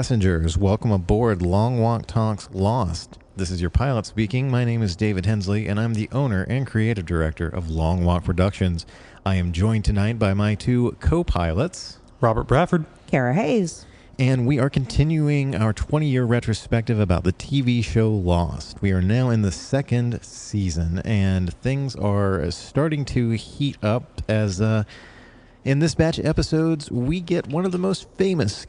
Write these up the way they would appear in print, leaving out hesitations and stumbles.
passengers, welcome aboard Long Walk Talks Lost. This is your pilot speaking. My name is David Hensley, and I'm the owner and creative director of Long Walk Productions. I am joined tonight by my two co-pilots, Robert Bradford, Cara Hayes, and we are continuing our 20-year retrospective about the TV show Lost. We are now in the second season, and things are starting to heat up as in this batch of episodes, we get one of the most famous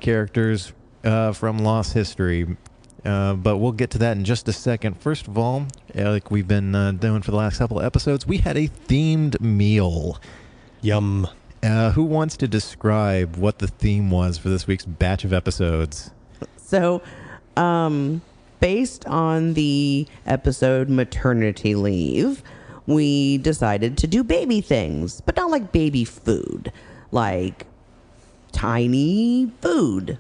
characters from Lost history. But we'll get to that in just a second. First of all, like we've been doing for the last couple of episodes, we had a themed meal. Yum. Who wants to describe what the theme was for this week's batch of episodes? So, based on the episode Maternity Leave, we decided to do baby things, but not like baby food, like tiny food.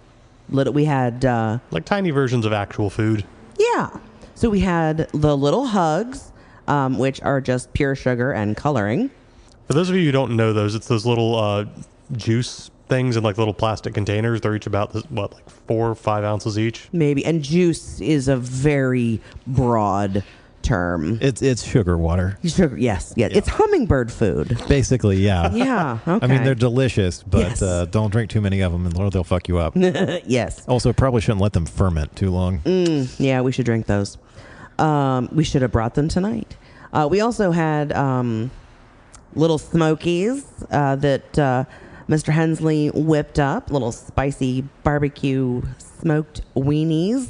We had like tiny versions of actual food. Yeah. So we had the little hugs, which are just pure sugar and coloring. For those of you who don't know those, it's those little juice things in like little plastic containers. They're each about, like 4 or 5 ounces each? Maybe. And juice is a very broad term. It's sugar water. Sugar, yes. Yeah. It's hummingbird food. Basically, yeah. Yeah. Okay. I mean, they're delicious, but Yes. Don't drink too many of them, and they'll fuck you up. Yes. Also, probably shouldn't let them ferment too long. Yeah, we should drink those. We should have brought them tonight. We also had little smokies that Mr. Hensley whipped up, little spicy barbecue smoked weenies.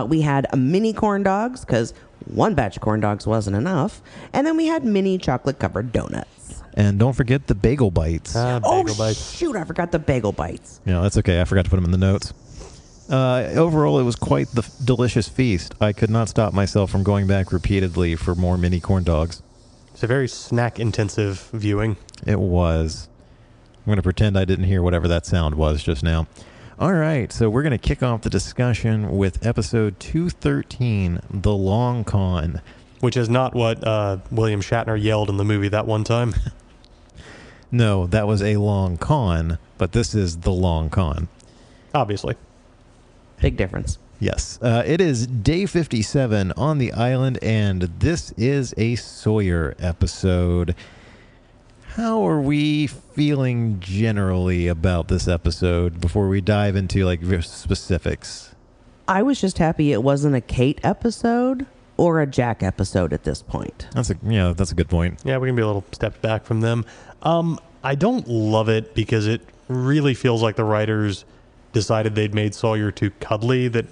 We had mini corn dogs because one batch of corn dogs wasn't enough. And then we had mini chocolate-covered donuts. And don't forget the bagel bites. Bagel bites. Shoot, I forgot the bagel bites. Yeah, that's okay. I forgot to put them in the notes. Overall, it was quite the delicious feast. I could not stop myself from going back repeatedly for more mini corn dogs. It's a very snack-intensive viewing. It was. I'm going to pretend I didn't hear whatever that sound was just now. All right, so we're going to kick off the discussion with episode 213, The Long Con. Which is not what William Shatner yelled in the movie that one time. No, that was a long con, but this is The Long Con. Obviously. Big difference. Yes. It is day 57 on the island, and this is a Sawyer episode. How are we feeling generally about this episode before we dive into like specifics? I was just happy it wasn't a Kate episode or a Jack episode at this point. That's a good point. Yeah, we can be a little step back from them. I don't love it because it really feels like the writers decided they'd made Sawyer too cuddly. That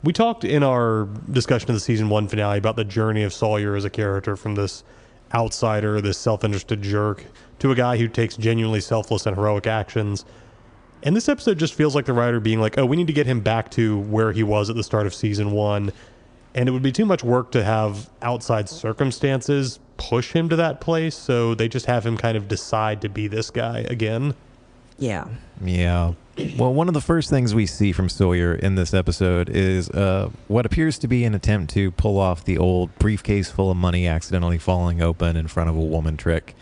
we talked in our discussion of the season 1 finale about the journey of Sawyer as a character from this outsider, this self-interested jerk, to a guy who takes genuinely selfless and heroic actions. And this episode just feels like the writer being like, oh, we need to get him back to where he was at the start of season 1. And it would be too much work to have outside circumstances push him to that place. So they just have him kind of decide to be this guy again. Yeah. Yeah. Well, one of the first things we see from Sawyer in this episode is what appears to be an attempt to pull off the old briefcase full of money accidentally falling open in front of a woman trick,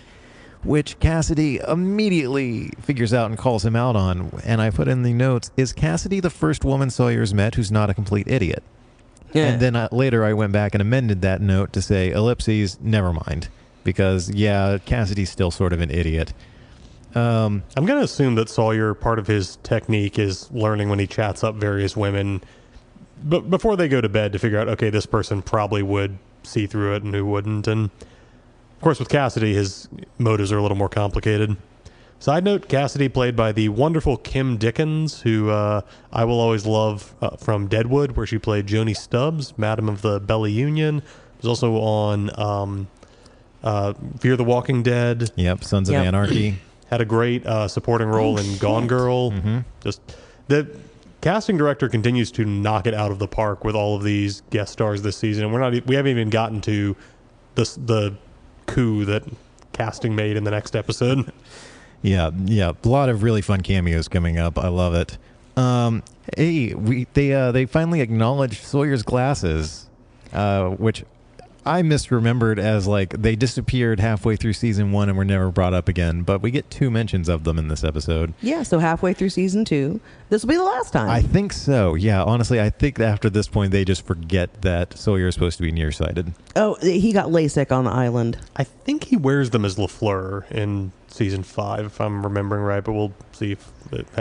which Cassidy immediately figures out and calls him out on. And I put in the notes, is Cassidy the first woman Sawyer's met who's not a complete idiot? Yeah. And then later I went back and amended that note to say, ellipses, never mind. Because, yeah, Cassidy's still sort of an idiot. I'm going to assume that Sawyer, part of his technique is learning when he chats up various women but before they go to bed to figure out, okay, this person probably would see through it and who wouldn't. And of course, with Cassidy, his motives are a little more complicated. Side note, Cassidy played by the wonderful Kim Dickens, who I will always love from Deadwood, where she played Joni Stubbs, Madam of the Belly Union. Was also on Fear the Walking Dead. Yep, Sons of Anarchy. Had a great supporting role in Gone Girl. Mm-hmm. Just the casting director continues to knock it out of the park with all of these guest stars this season, and we haven't even gotten to the coup that casting made in the next episode. Yeah, a lot of really fun cameos coming up. I love it. Hey, they finally acknowledged Sawyer's glasses, which I misremembered as like they disappeared halfway through season 1 and were never brought up again, but we get 2 mentions of them in this episode. Yeah, so halfway through season 2, this will be the last time. I think so. Yeah, honestly, I think after this point they just forget that Sawyer is supposed to be nearsighted. Oh, he got LASIK on the island. I think he wears them as LaFleur in season 5, if I'm remembering right, but we'll see if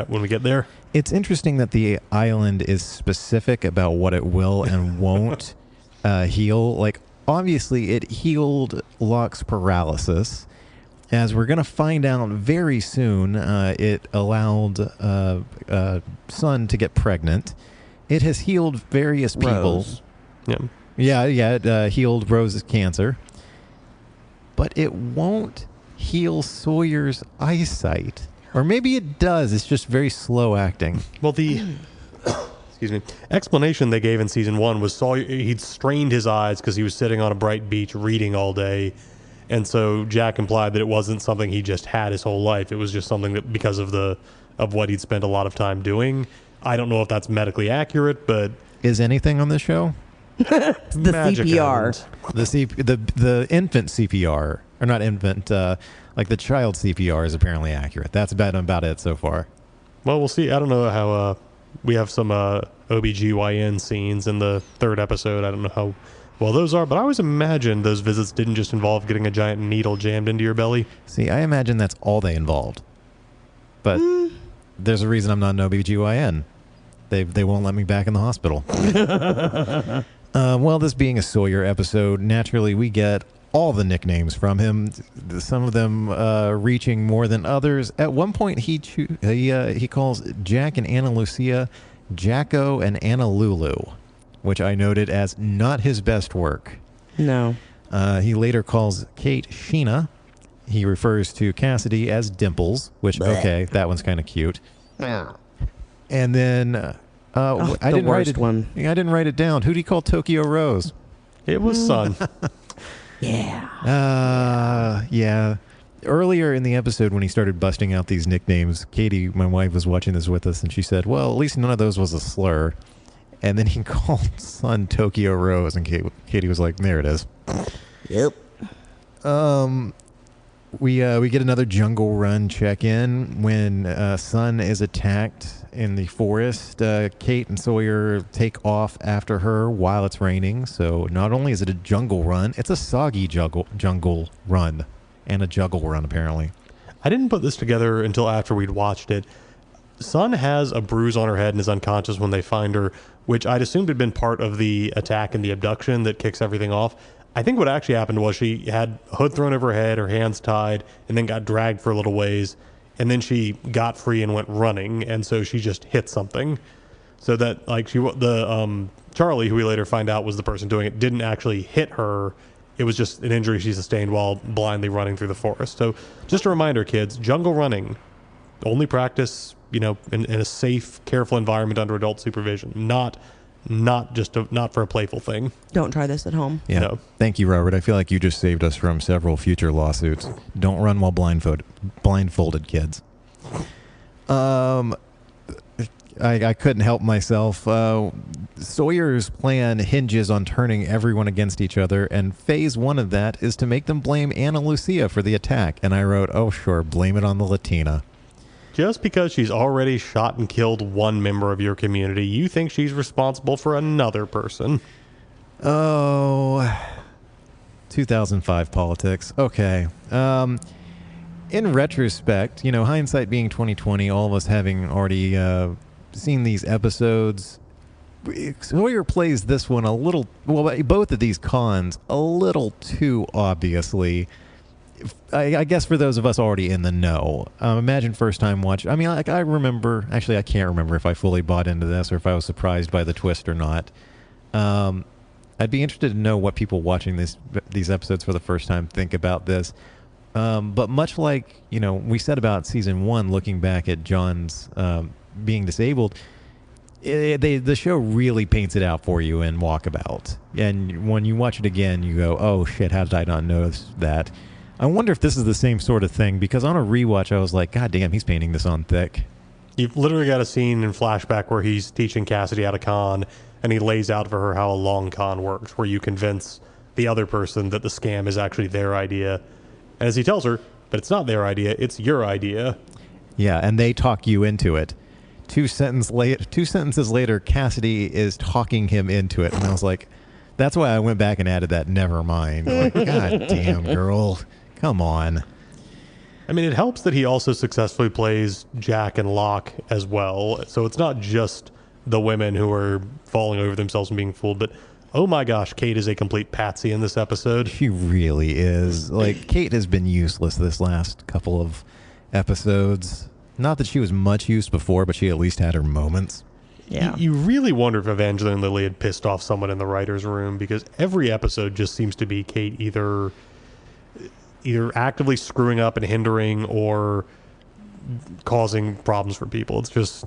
when we get there. It's interesting that the island is specific about what it will and won't heal. Like, obviously, it healed Locke's paralysis. As we're going to find out very soon, it allowed Sun to get pregnant. It has healed various people. Rose. Yeah. Yeah, it healed Rose's cancer. But it won't heal Sawyer's eyesight. Or maybe it does. It's just very slow acting. Well, the excuse me, explanation they gave in season 1 was Sawyer, he'd strained his eyes because he was sitting on a bright beach reading all day. And so Jack implied that it wasn't something he just had his whole life. It was just something that because of what he'd spent a lot of time doing. I don't know if that's medically accurate, but Is anything on this show? The CPR. The infant CPR, or not infant, like the child CPR is apparently accurate. That's about it so far. Well, we'll see. I don't know how we have some OBGYN scenes in the 3rd episode. I don't know how well those are, but I always imagined those visits didn't just involve getting a giant needle jammed into your belly. See, I imagine that's all they involved. But there's a reason I'm not an OBGYN. They won't let me back in the hospital. Well, this being a Sawyer episode, naturally we get all the nicknames from him, some of them reaching more than others. At one point, he calls Jack and Ana Lucia Jacko and Anna Lulu, which I noted as not his best work. No. He later calls Kate Sheena. He refers to Cassidy as Dimples, which, okay, that one's kind of cute. And then I didn't write it. I didn't write it down. Who do you call Tokyo Rose? It was Sun. Yeah. Yeah. Earlier in the episode when he started busting out these nicknames, Katie, my wife, was watching this with us, and she said, well, at least none of those was a slur. And then he called Sun Tokyo Rose, and Katie was like, there it is. Yep. We get another jungle run check-in when Sun is attacked in the forest. Kate and Sawyer take off after her while it's raining. So not only is it a jungle run, it's a soggy jungle run and a juggle run, apparently. I didn't put this together until after we'd watched it. Sun has a bruise on her head and is unconscious when they find her, which I'd assumed had been part of the attack and the abduction that kicks everything off. I think what actually happened was she had a hood thrown over her head, her hands tied, and then got dragged for a little ways. And then she got free and went running, and so she just hit something. So that, like, Charlie, who we later find out was the person doing it, didn't actually hit her. It was just an injury she sustained while blindly running through the forest. So just a reminder, kids, jungle running, only practice, in a safe, careful environment under adult supervision, not for a playful thing. Don't try this at home. Yeah. No. Thank you, Robert. I feel like you just saved us from several future lawsuits. Don't run while blindfolded, kids. I couldn't help myself. Sawyer's plan hinges on turning everyone against each other, and phase 1 of that is to make them blame Ana Lucia for the attack. And I wrote, oh, sure, blame it on the Latina. Just because she's already shot and killed one member of your community, you think she's responsible for another person. Oh, 2005 politics. Okay. In retrospect, hindsight being 2020, all of us having already seen these episodes, Sawyer plays this one both of these cons a little too obviously. I guess for those of us already in the know, imagine first time watch. I mean, I remember, actually, I can't remember if I fully bought into this or if I was surprised by the twist or not. I'd be interested to know what people watching these episodes for the first time think about this. But much like, we said about season 1, looking back at John's being disabled, the show really paints it out for you in Walkabout. And when you watch it again, you go, oh shit, how did I not notice that? I wonder if this is the same sort of thing, because on a rewatch, I was like, God damn, he's painting this on thick. You've literally got a scene in flashback where he's teaching Cassidy how to con, and he lays out for her how a long con works, where you convince the other person that the scam is actually their idea. And as he tells her, but it's not their idea, it's your idea. Yeah, and they talk you into it. Two sentences later, Cassidy is talking him into it. And I was like, that's why I went back and added that never mind. Like, God damn, girl. Come on. I mean, it helps that he also successfully plays Jack and Locke as well. So it's not just the women who are falling over themselves and being fooled, but oh my gosh, Kate is a complete patsy in this episode. She really is. Like, Kate has been useless this last couple of episodes. Not that she was much use before, but she at least had her moments. Yeah. You really wonder if Evangeline Lilly had pissed off someone in the writer's room, because every episode just seems to be Kate either actively screwing up and hindering or causing problems for people. It's just,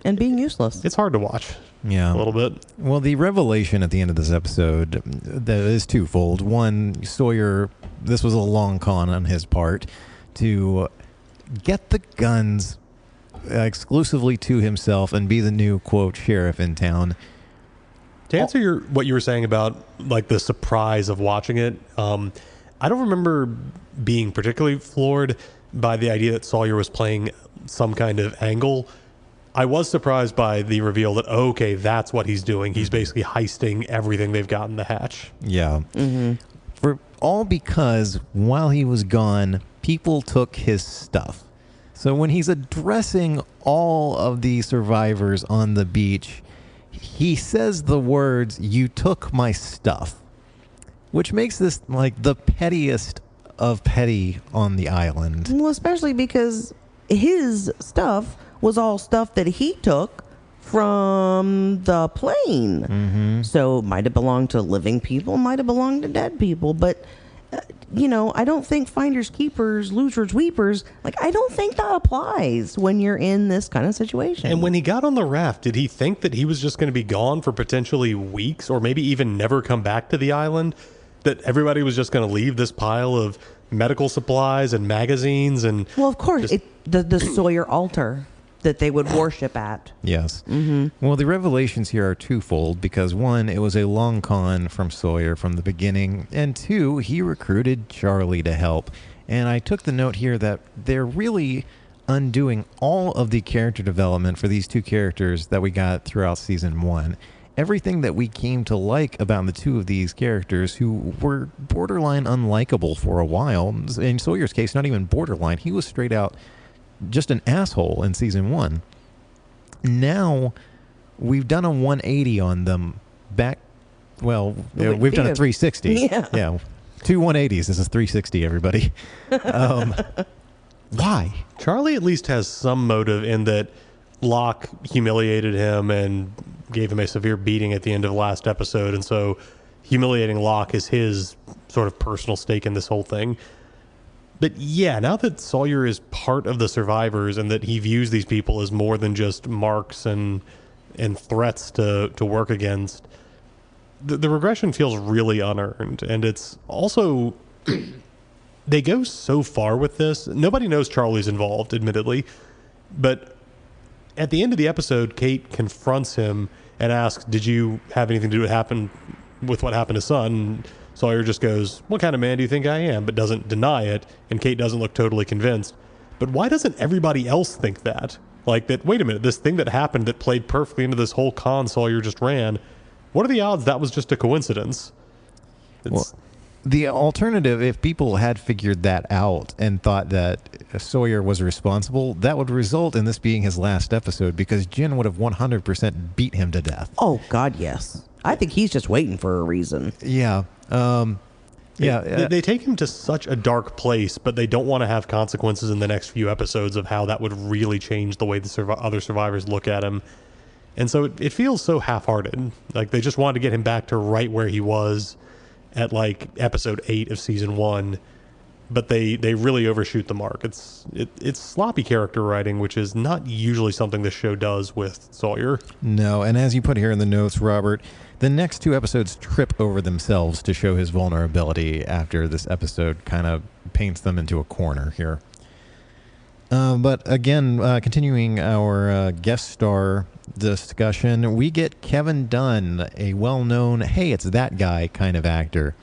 And being useless. it's hard to watch. Yeah. A little bit. Well, the revelation at the end of this episode that is twofold. One, Sawyer, this was a long con on his part to get the guns exclusively to himself and be the new, quote, sheriff in town. To answer what you were saying about like the surprise of watching it, I don't remember being particularly floored by the idea that Sawyer was playing some kind of angle. I was surprised by the reveal that, okay, that's what he's doing. He's basically heisting everything they've got in the hatch. Yeah. Mm-hmm. Because while he was gone, people took his stuff. So when he's addressing all of the survivors on the beach, he says the words, "You took my stuff," which makes this like the pettiest of petty on the island. Well, especially because his stuff was all stuff that he took from the plane. Mm-hmm. So it might have belonged to living people, might have belonged to dead people. But, I don't think finders keepers, losers weepers, I don't think that applies when you're in this kind of situation. And when he got on the raft, did he think that he was just going to be gone for potentially weeks or maybe even never come back to the island? That everybody was just going to leave this pile of medical supplies and magazines and... Well, of course, the Sawyer altar that they would worship at. Yes. Mm-hmm. Well, the revelations here are twofold because one, it was a long con from Sawyer from the beginning, and two, he recruited Charlie to help. And I took the note here that they're really undoing all of the character development for these two characters that we got throughout season 1. Everything that we came to like about the two of these characters who were borderline unlikable for a while. In Sawyer's case, not even borderline. He was straight out just an asshole in season 1. Now we've done a 180 on them back. Well, we've done a 360. Yeah. 2 180s. This is 360, everybody. Why? Charlie at least has some motive in that Locke humiliated him and gave him a severe beating at the end of the last episode. And so humiliating Locke is his sort of personal stake in this whole thing. But yeah, now that Sawyer is part of the survivors and that he views these people as more than just marks and threats to work against, the regression feels really unearned. And it's also, they go so far with this. Nobody knows Charlie's involved, admittedly. But at the end of the episode, Kate confronts him and asks, did you have anything to do with what happened to Son? Sawyer just goes, what kind of man do you think I am? But doesn't deny it. And Kate doesn't look totally convinced. But why doesn't everybody else think that? Like that, wait a minute, this thing that happened that played perfectly into this whole con Sawyer just ran, what are the odds that was just a coincidence? Well, the alternative, if people had figured that out and thought that Sawyer was responsible, that would result in this being his last episode because Jen would have 100% beat him to death. Oh, God, yes. I think he's just waiting for a reason. Yeah. They take him to such a dark place, but they don't want to have consequences in the next few episodes of how that would really change the way the other survivors look at him. And so it feels so half-hearted. Like they just wanted to get him back to right where he was at like episode 8 of season 1, but they really overshoot the mark. It's sloppy character writing, which is not usually something this show does with Sawyer. No, and as you put here in the notes, Robert, the next 2 episodes trip over themselves to show his vulnerability after this episode kind of paints them into a corner here. But again, continuing our guest star discussion, we get Kevin Dunn, a well-known, hey, it's that guy kind of actor.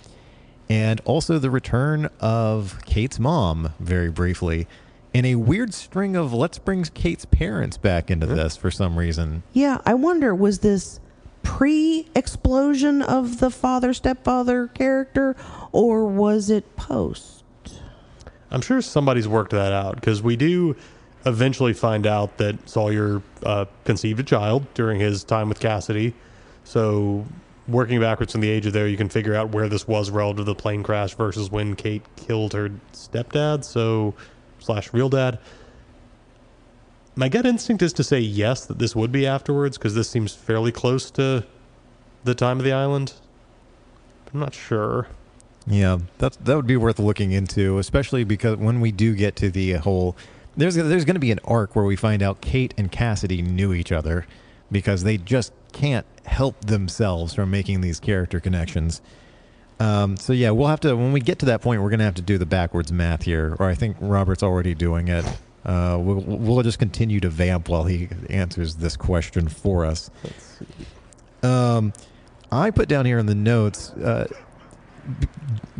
And also the return of Kate's mom, very briefly, in a weird string of let's bring Kate's parents back into this for some reason. Yeah, I wonder, was this pre-explosion of the father-stepfather character, or was it post? I'm sure somebody's worked that out, because we do eventually find out that Sawyer conceived a child during his time with Cassidy. So working backwards from the age of there, you can figure out where this was relative to the plane crash versus when Kate killed her stepdad, / real dad. My gut instinct is to say yes, that this would be afterwards, because this seems fairly close to the time of the island. I'm not sure. Yeah, that would be worth looking into, especially because when we do get to the whole... There's going to be an arc where we find out Kate and Cassidy knew each other because they just can't help themselves from making these character connections. So yeah, we'll have to... When we get to that point, we're going to have to do the backwards math here, or I think Robert's already doing it. We'll just continue to vamp while he answers this question for us. Let's see. I put down here in the notes...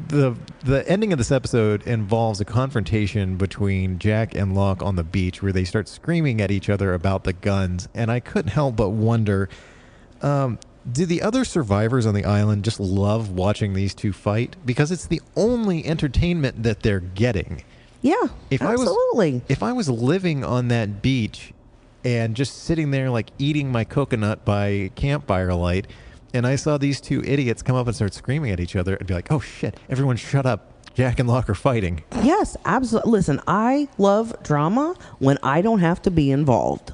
The ending of this episode involves a confrontation between Jack and Locke on the beach where they start screaming at each other about the guns, and I couldn't help but wonder, do the other survivors on the island just love watching these two fight? Because it's the only entertainment that they're getting. Yeah, absolutely. If I was living on that beach and just sitting there like eating my coconut by campfire light, and I saw these two idiots come up and start screaming at each other, I'd be like, oh shit, everyone shut up. Jack and Locke are fighting. Yes, absolutely. Listen, I love drama when I don't have to be involved.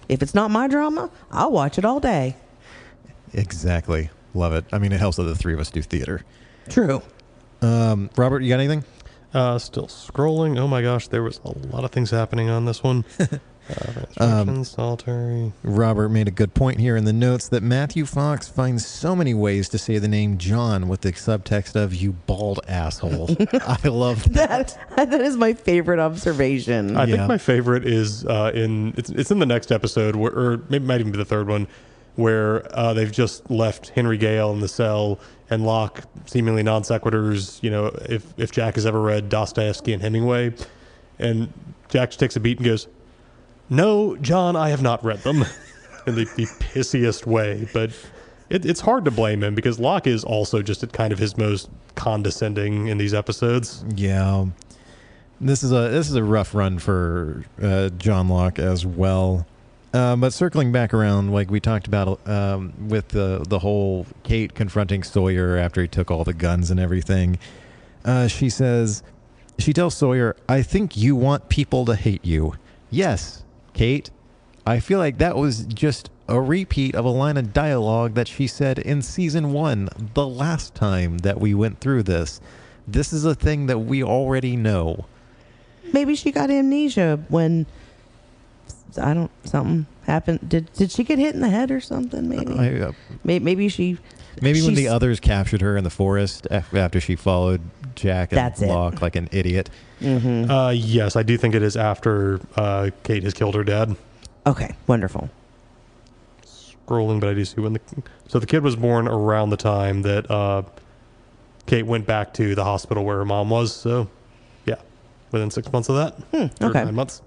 If it's not my drama, I'll watch it all day. Exactly. Love it. I mean, it helps that the three of us do theater. True. Robert, you got anything? Still scrolling. Oh my gosh, there was a lot of things happening on this one. Instructions, solitary. Robert made a good point here in the notes that Matthew Fox finds so many ways to say the name John with the subtext of "you bald asshole." I love that. That is my favorite observation. I think my favorite is it's in the next episode, or maybe it might even be the third one, where they've just left Henry Gale in the cell, and Locke seemingly non sequiturs. You know, if Jack has ever read Dostoevsky and Hemingway, and Jack just takes a beat and goes, "No, John, I have not read them," in the pissiest way. But it's hard to blame him, because Locke is also just at kind of his most condescending in these episodes. Yeah, this is a rough run for John Locke as well. But circling back around, like we talked about with the whole Kate confronting Sawyer after he took all the guns and everything, she tells Sawyer, "I think you want people to hate you." Yes, Kate, I feel like that was just a repeat of a line of dialogue that she said in season 1, the last time that we went through this. This is a thing that we know. Maybe she got amnesia when something happened. Did she get hit in the head or something? Maybe. Maybe she. Maybe when the others captured her in the forest after she followed Jack and Locke like an idiot. Mm-hmm. Yes, I do think it is after Kate has killed her dad. Okay, wonderful. Scrolling, but I do see when the kid was born around the time that Kate went back to the hospital where her mom was. So, yeah, within 6 months of that. Okay. 9 months.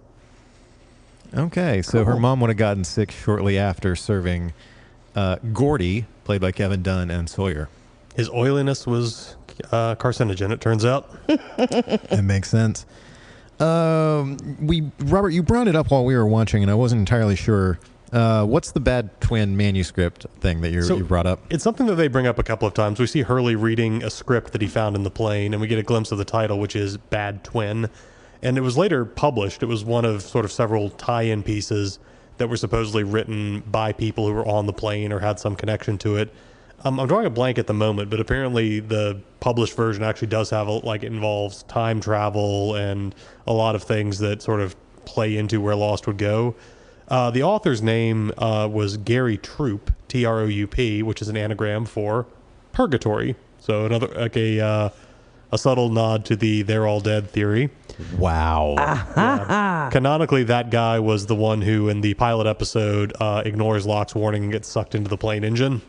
Okay, so her mom would have gotten sick shortly after serving Gordy, played by Kevin Dunn, and Sawyer. His oiliness was carcinogen, it turns out. That makes sense. Robert, you brought it up while we were watching, and I wasn't entirely sure. What's the bad twin manuscript thing that you brought up? It's something that they bring up a couple of times. We see Hurley reading a script that he found in the plane, and we get a glimpse of the title, which is Bad Twin. And it was later published. It was one of sort of several tie-in pieces that were supposedly written by people who were on the plane or had some connection to it. I'm drawing a blank at the moment, but apparently the published version actually does have, it involves time travel and a lot of things that sort of play into where Lost would go. The author's name was Gary Troup, T-R-O-U-P, which is an anagram for purgatory. So another, a subtle nod to the they're all dead theory. Wow. Canonically, that guy was the one who, in the pilot episode, ignores Locke's warning and gets sucked into the plane engine.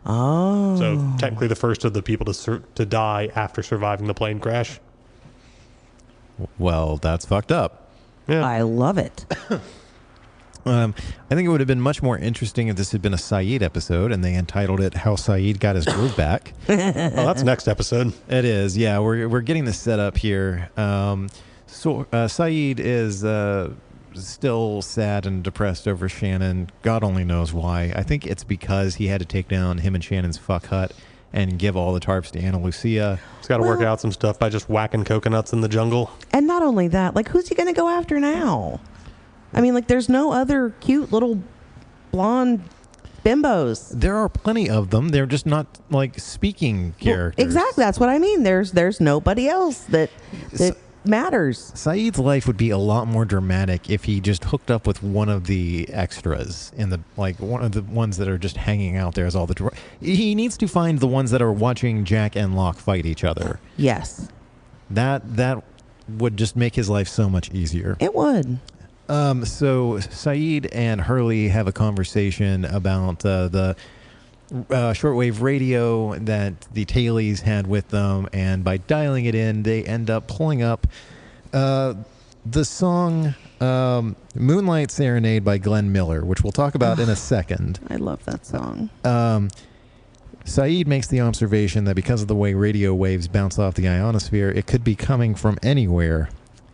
Oh. So technically the first of the people to die after surviving the plane crash. Well, that's fucked up. Yeah. I love it. I think it would have been much more interesting if this had been a Saeed episode and they entitled it "How Saeed Got His Groove Back." Oh, that's next episode. It is, yeah. We're getting this set up here. So Saeed is still sad and depressed over Shannon. God only knows why. I think it's because he had to take down him and Shannon's fuck hut and give all the tarps to Ana Lucia. He's got to work out some stuff by just whacking coconuts in the jungle. And not only that, like, who's he going to go after now? I mean, like, there's no other cute little blonde bimbos. There are plenty of them. They're just not like speaking characters. Well, exactly. That's what I mean. There's nobody else that matters. Saeed's life would be a lot more dramatic if he just hooked up with one of the extras in the, like, one of the ones that are just hanging out there as all the. He needs to find the ones that are watching Jack and Locke fight each other. Yes. That would just make his life so much easier. It would. So Saeed and Hurley have a conversation about the shortwave radio that the tailies had with them, and by dialing it in, they end up pulling up the song Moonlight Serenade by Glenn Miller, which we'll talk about in a second. I love that song. Saeed makes the observation that because of the way radio waves bounce off the ionosphere, it could be coming from anywhere.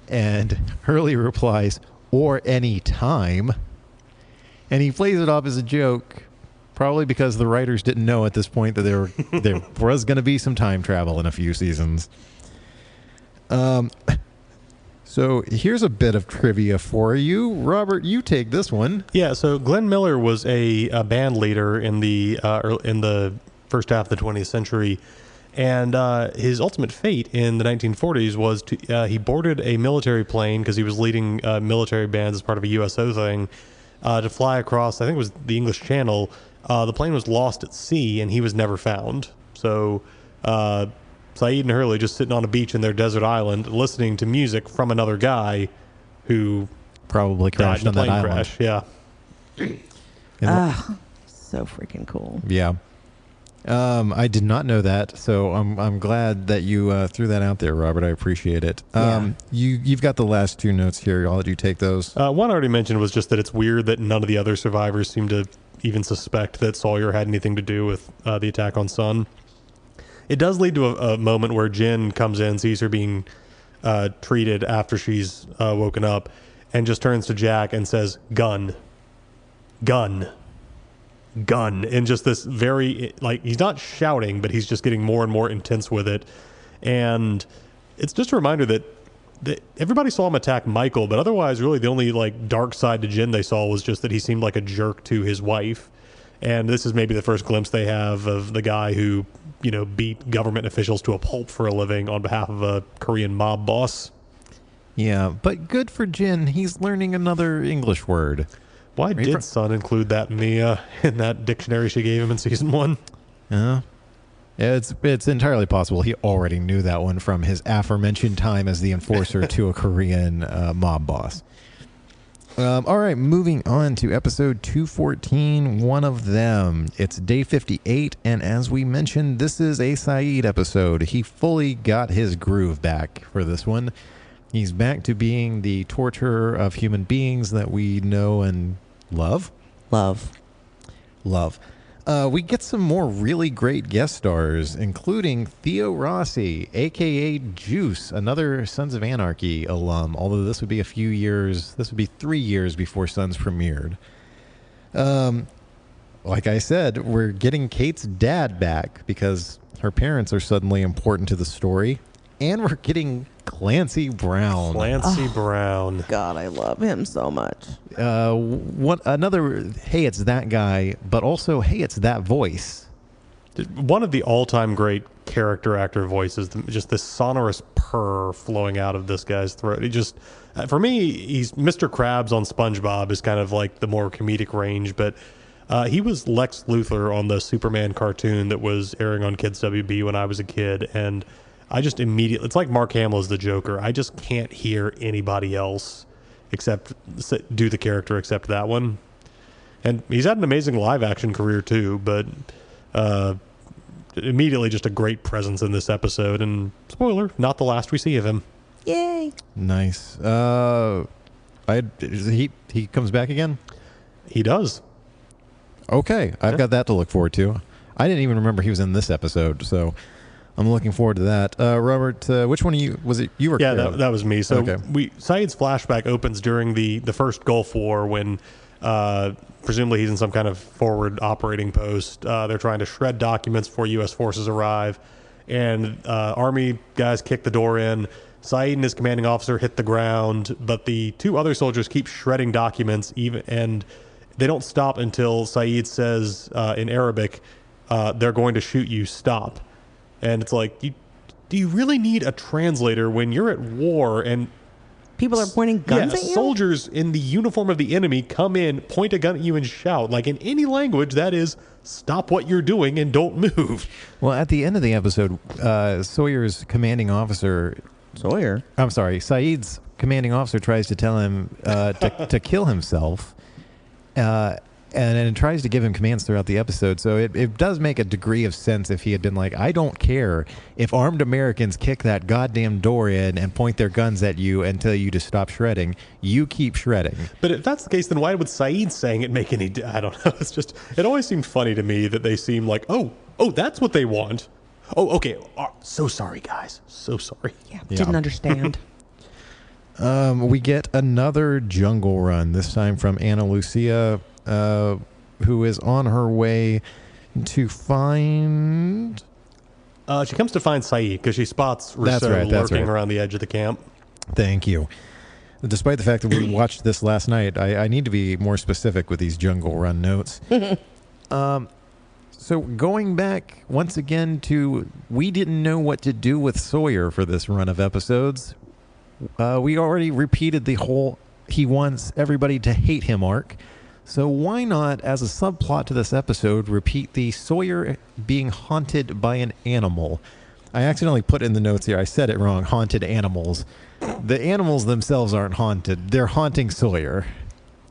And Hurley replies, or any time. And he plays it off as a joke, probably because the writers didn't know at this point that there was going to be some time travel in a few seasons. So here's a bit of trivia for you. Robert, you take this one. Yeah, so Glenn Miller was a band leader in the first half of the 20th century. And his ultimate fate in the 1940s was he boarded a military plane because he was leading military bands as part of a USO thing to fly across, I think it was the English Channel. The plane was lost at sea, and he was never found. So Saeed and Hurley just sitting on a beach in their desert island listening to music from another guy who probably crashed died in a on that plane island. crash. Yeah. So freaking cool. Yeah. I did not know that, so I'm glad that you threw that out there, Robert. I appreciate it. You've got the last two notes here. I'll let you take those. One I already mentioned was just that it's weird that none of the other survivors seem to even suspect that Sawyer had anything to do with the attack on Sun. It does lead to a moment where Jin comes in, sees her being treated after she's woken up, and just turns to Jack and says, "Gun. Gun. Gun," and just this very, like, he's not shouting, but he's just getting more and more intense with it. And it's just a reminder that everybody saw him attack Michael, but otherwise really the only, like, dark side to Jin they saw was just that he seemed like a jerk to his wife. And this is maybe the first glimpse they have of the guy who, you know, beat government officials to a pulp for a living on behalf of a Korean mob boss. Yeah, but good for Jin. He's learning another English word. Why did Sun include that in that dictionary she gave him in season 1? Yeah, it's entirely possible he already knew that one from his aforementioned time as the enforcer to a Korean mob boss. All right, moving on to episode 214, One of Them. It's day 58, and as we mentioned, this is a Saeed episode. He fully got his groove back for this one. He's back to being the torturer of human beings that we know and love. Love. We get some more really great guest stars, including Theo Rossi, a.k.a. Juice, another Sons of Anarchy alum, although this would be 3 years before Sons premiered. Like I said, we're getting Kate's dad back because her parents are suddenly important to the story. And we're getting Clancy Brown. Brown. God, I love him so much. What another? Hey, it's that guy, but also, hey, it's that voice. One of the all-time great character actor voices. Just this sonorous purr flowing out of this guy's throat. He just, for me, he's Mr. Krabs on SpongeBob is kind of like the more comedic range, but he was Lex Luthor on the Superman cartoon that was airing on Kids WB when I was a kid, and I just immediately, it's like Mark Hamill is the Joker. I just can't hear anybody else except do the character except that one. And he's had an amazing live action career too, but immediately just a great presence in this episode. And spoiler, not the last we see of him. Yay! Nice. He comes back again? He does. Okay, I've got that to look forward to. I didn't even remember he was in this episode, so I'm looking forward to that. Robert, which one of you was it? You were that was me. So okay. Saeed's flashback opens during the first Gulf War when presumably he's in some kind of forward operating post. They're trying to shred documents before U.S. forces arrive, and Army guys kick the door in. Saeed and his commanding officer hit the ground, but the two other soldiers keep shredding documents, and they don't stop until Saeed says in Arabic, "They're going to shoot you. Stop." And it's like, do you really need a translator when you're at war and people are pointing guns at you? Soldiers in the uniform of the enemy come in, point a gun at you, and shout. Like in any language, that is, stop what you're doing and don't move. Well, at the end of the episode, Sawyer's commanding officer... I'm sorry, Saeed's commanding officer tries to tell him to kill himself, and tries to give him commands throughout the episode. So it does make a degree of sense if he had been like, I don't care if armed Americans kick that goddamn door in and point their guns at you and tell you to stop shredding. You keep shredding. But if that's the case, then why would Saeed saying it make any... I don't know. It's just... It always seemed funny to me that they seem like, oh, that's what they want. Oh, okay. So sorry, guys. So sorry. Yeah. Didn't understand. We get another jungle run, this time from Ana Lucia, who is on her way to find... she comes to find Saeed because she spots Rousseau lurking around the edge of the camp. Thank you. Despite the fact that we watched this last night, I need to be more specific with these jungle run notes. So going back once again to, we didn't know what to do with Sawyer for this run of episodes. We already repeated the whole he wants everybody to hate him arc. So why not, as a subplot to this episode, repeat the Sawyer being haunted by an animal? I accidentally put in the notes here. I said it wrong. Haunted animals. The animals themselves aren't haunted. They're haunting Sawyer.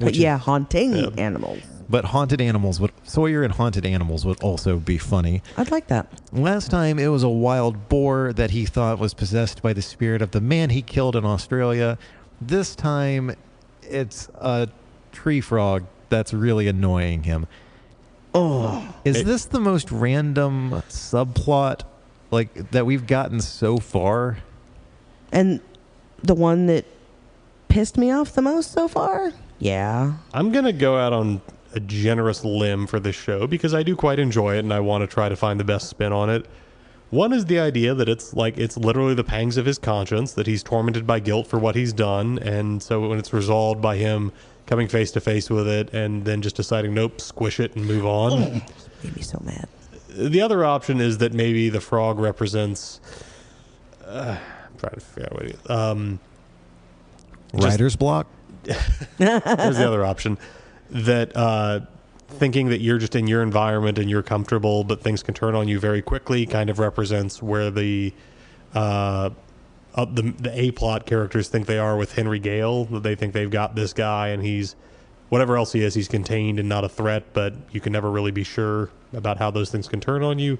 Haunting animals. But haunted animals Sawyer and haunted animals would also be funny. I'd like that. Last time it was a wild boar that he thought was possessed by the spirit of the man he killed in Australia. This time it's a tree frog that's really annoying him. Is this the most random subplot that we've gotten so far? And the one that pissed me off the most so far? Yeah. I'm going to go out on a generous limb for this show because I do quite enjoy it and I want to try to find the best spin on it. One is the idea that it's literally the pangs of his conscience, that he's tormented by guilt for what he's done, and so when it's resolved by him coming face to face with it and then just deciding, nope, squish it and move on. Made me so mad. The other option is that maybe the frog represents... I'm trying to figure out what it is. Writer's block? There's the other option. That thinking that you're just in your environment and you're comfortable, but things can turn on you very quickly, kind of represents where the A-plot characters think they are with Henry Gale. That they think they've got this guy and he's, whatever else he is, he's contained and not a threat, but you can never really be sure about how those things can turn on you.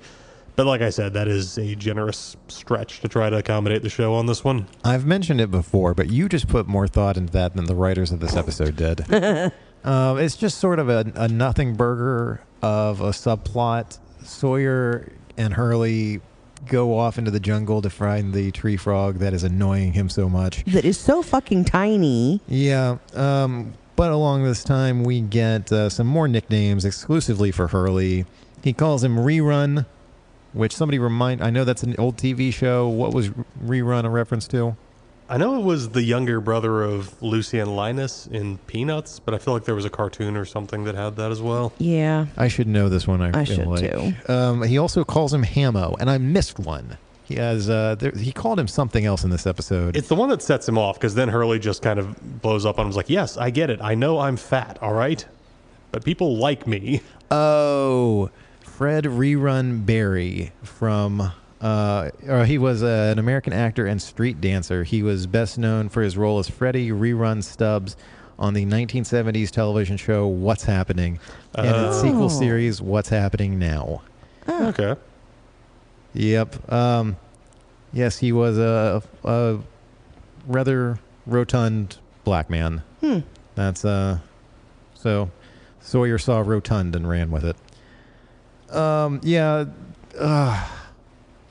But like I said, that is a generous stretch to try to accommodate the show on this one. I've mentioned it before, but you just put more thought into that than the writers of this episode did. It's just sort of a nothing burger of a subplot. Sawyer and Hurley go off into the jungle to find the tree frog that is annoying him so much. That is so fucking tiny. Yeah. But along this time, we get some more nicknames exclusively for Hurley. He calls him Rerun, which I know that's an old TV show. What was Rerun a reference to? I know it was the younger brother of Lucy and Linus in Peanuts, but I feel like there was a cartoon or something that had that as well. Yeah. I should know this one. I feel should too. He also calls him Hamo, and I missed one. He has. He called him something else in this episode. It's the one that sets him off, because then Hurley just kind of blows up on him. He's like, yes, I get it. I know I'm fat, all right? But people like me. Oh, Fred Rerun Barry from He was an American actor and street dancer. He was best known for his role as Freddie Rerun Stubbs on the 1970s television show What's Happening and its sequel series What's Happening Now. Okay. Yep. Yes, he was a rather rotund black man. That's so Sawyer saw rotund and ran with it.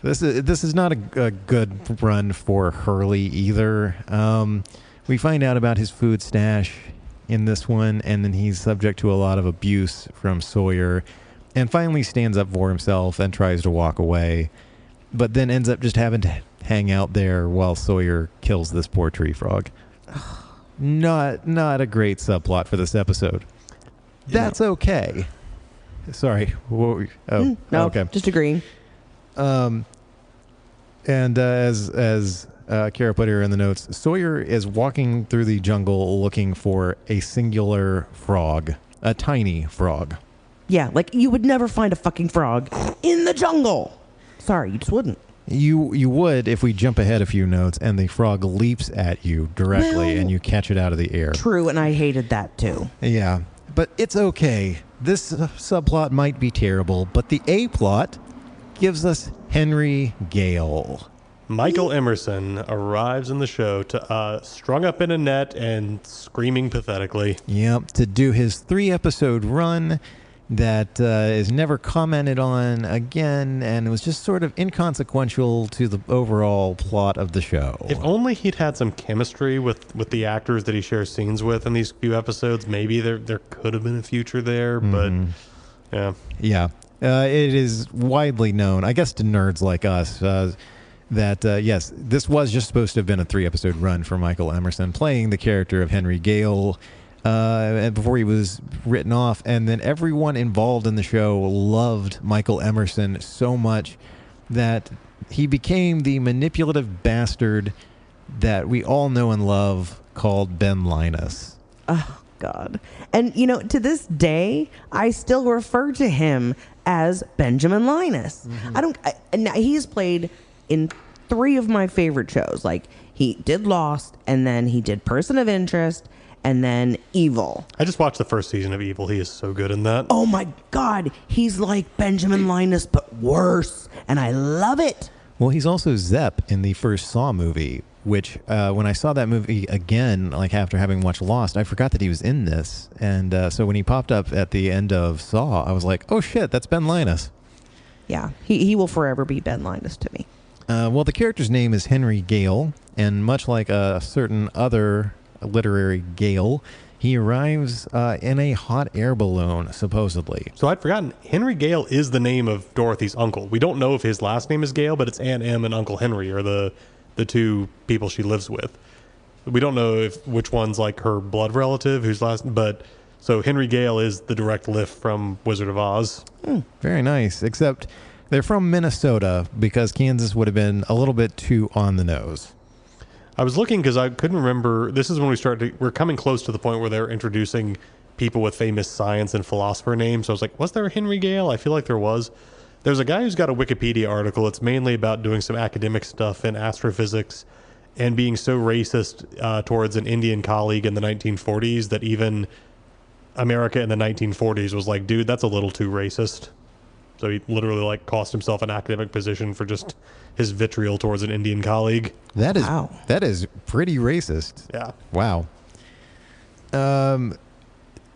This is not a good run for Hurley either. We find out about his food stash in this one, and then he's subject to a lot of abuse from Sawyer, and finally stands up for himself and tries to walk away, but then ends up just having to hang out there while Sawyer kills this poor tree frog. Not a great subplot for this episode. That's okay. Sorry. No, okay. Just agreeing. And as Cara put here in the notes, Sawyer is walking through the jungle looking for a singular frog, a tiny frog. Yeah, like you would never find a fucking frog in the jungle. Sorry, you just wouldn't. You would if we jump ahead a few notes and the frog leaps at you directly and you catch it out of the air. True, and I hated that too. Yeah, but it's okay. This subplot might be terrible, but the A plot gives us Henry Gale. Michael Emerson arrives in the show to strung up in a net and screaming pathetically. Yep, to do his 3-episode run that is never commented on again, and it was just sort of inconsequential to the overall plot of the show. If only he'd had some chemistry with the actors that he shares scenes with in these few episodes, maybe there could have been a future there, but yeah. Yeah. It is widely known, I guess to nerds like us, that, yes, this was just supposed to have been a 3-episode run for Michael Emerson, playing the character of Henry Gale before he was written off. And then everyone involved in the show loved Michael Emerson so much that he became the manipulative bastard that we all know and love called Ben Linus. Oh, God. And, to this day, I still refer to him as Benjamin Linus. He's played in 3 of my favorite shows. Like, he did Lost, and then he did Person of Interest, and then Evil. I just watched the first season of Evil. He is so good in that. Oh, my God. He's like Benjamin Linus, but worse. And I love it. Well, he's also Zepp in the first Saw movie, which when I saw that movie again, like after having watched Lost, I forgot that he was in this. And so when he popped up at the end of Saw, I was like, oh shit, that's Ben Linus. Yeah, he will forever be Ben Linus to me. Well, the character's name is Henry Gale, and much like a certain other literary Gale, he arrives in a hot air balloon, supposedly. So I'd forgotten, Henry Gale is the name of Dorothy's uncle. We don't know if his last name is Gale, but it's Aunt Em and Uncle Henry are the 2 people she lives with. We don't know which one's like her blood relative, but so Henry Gale is the direct lift from Wizard of Oz. Very nice, except they're from Minnesota because Kansas would have been a little bit too on the nose. I was looking because I couldn't remember. This is when we're coming close to the point where they're introducing people with famous science and philosopher names. So I was like, was there a Henry Gale? I feel like there was. There's a guy who's got a Wikipedia article. It's mainly about doing some academic stuff in astrophysics and being so racist towards an Indian colleague in the 1940s that even America in the 1940s was like, dude, that's a little too racist. So he literally cost himself an academic position for just his vitriol towards an Indian colleague. That is pretty racist. Yeah. Wow.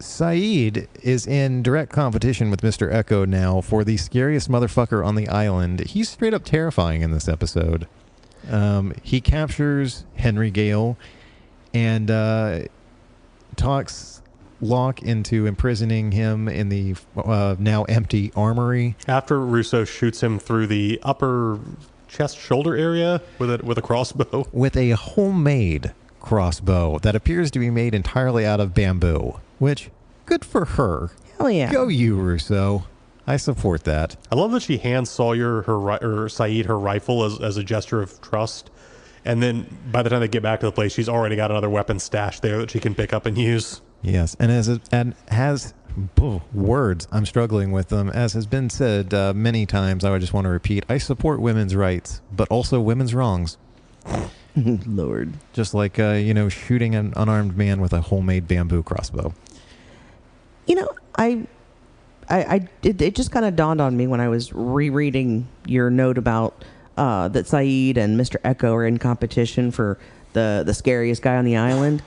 Saeed is in direct competition with Mr. Echo now for the scariest motherfucker on the island. He's straight up terrifying in this episode. He captures Henry Gale and talks Locke into imprisoning him in the now empty armory. After Russo shoots him through the upper chest shoulder area with a crossbow. With a homemade crossbow that appears to be made entirely out of bamboo, which, good for her. Hell yeah. Go you, Russo. I support that. I love that she hands Sawyer or Saeed her rifle as a gesture of trust. And then by the time they get back to the place, she's already got another weapon stashed there that she can pick up and use. Yes, and has Words. I'm struggling with them. As has been said many times, I would just want to repeat, I support women's rights, but also women's wrongs. Lord. Just like, shooting an unarmed man with a homemade bamboo crossbow. It just kind of dawned on me when I was rereading your note about that Saeed and Mr. Echo are in competition for the scariest guy on the island.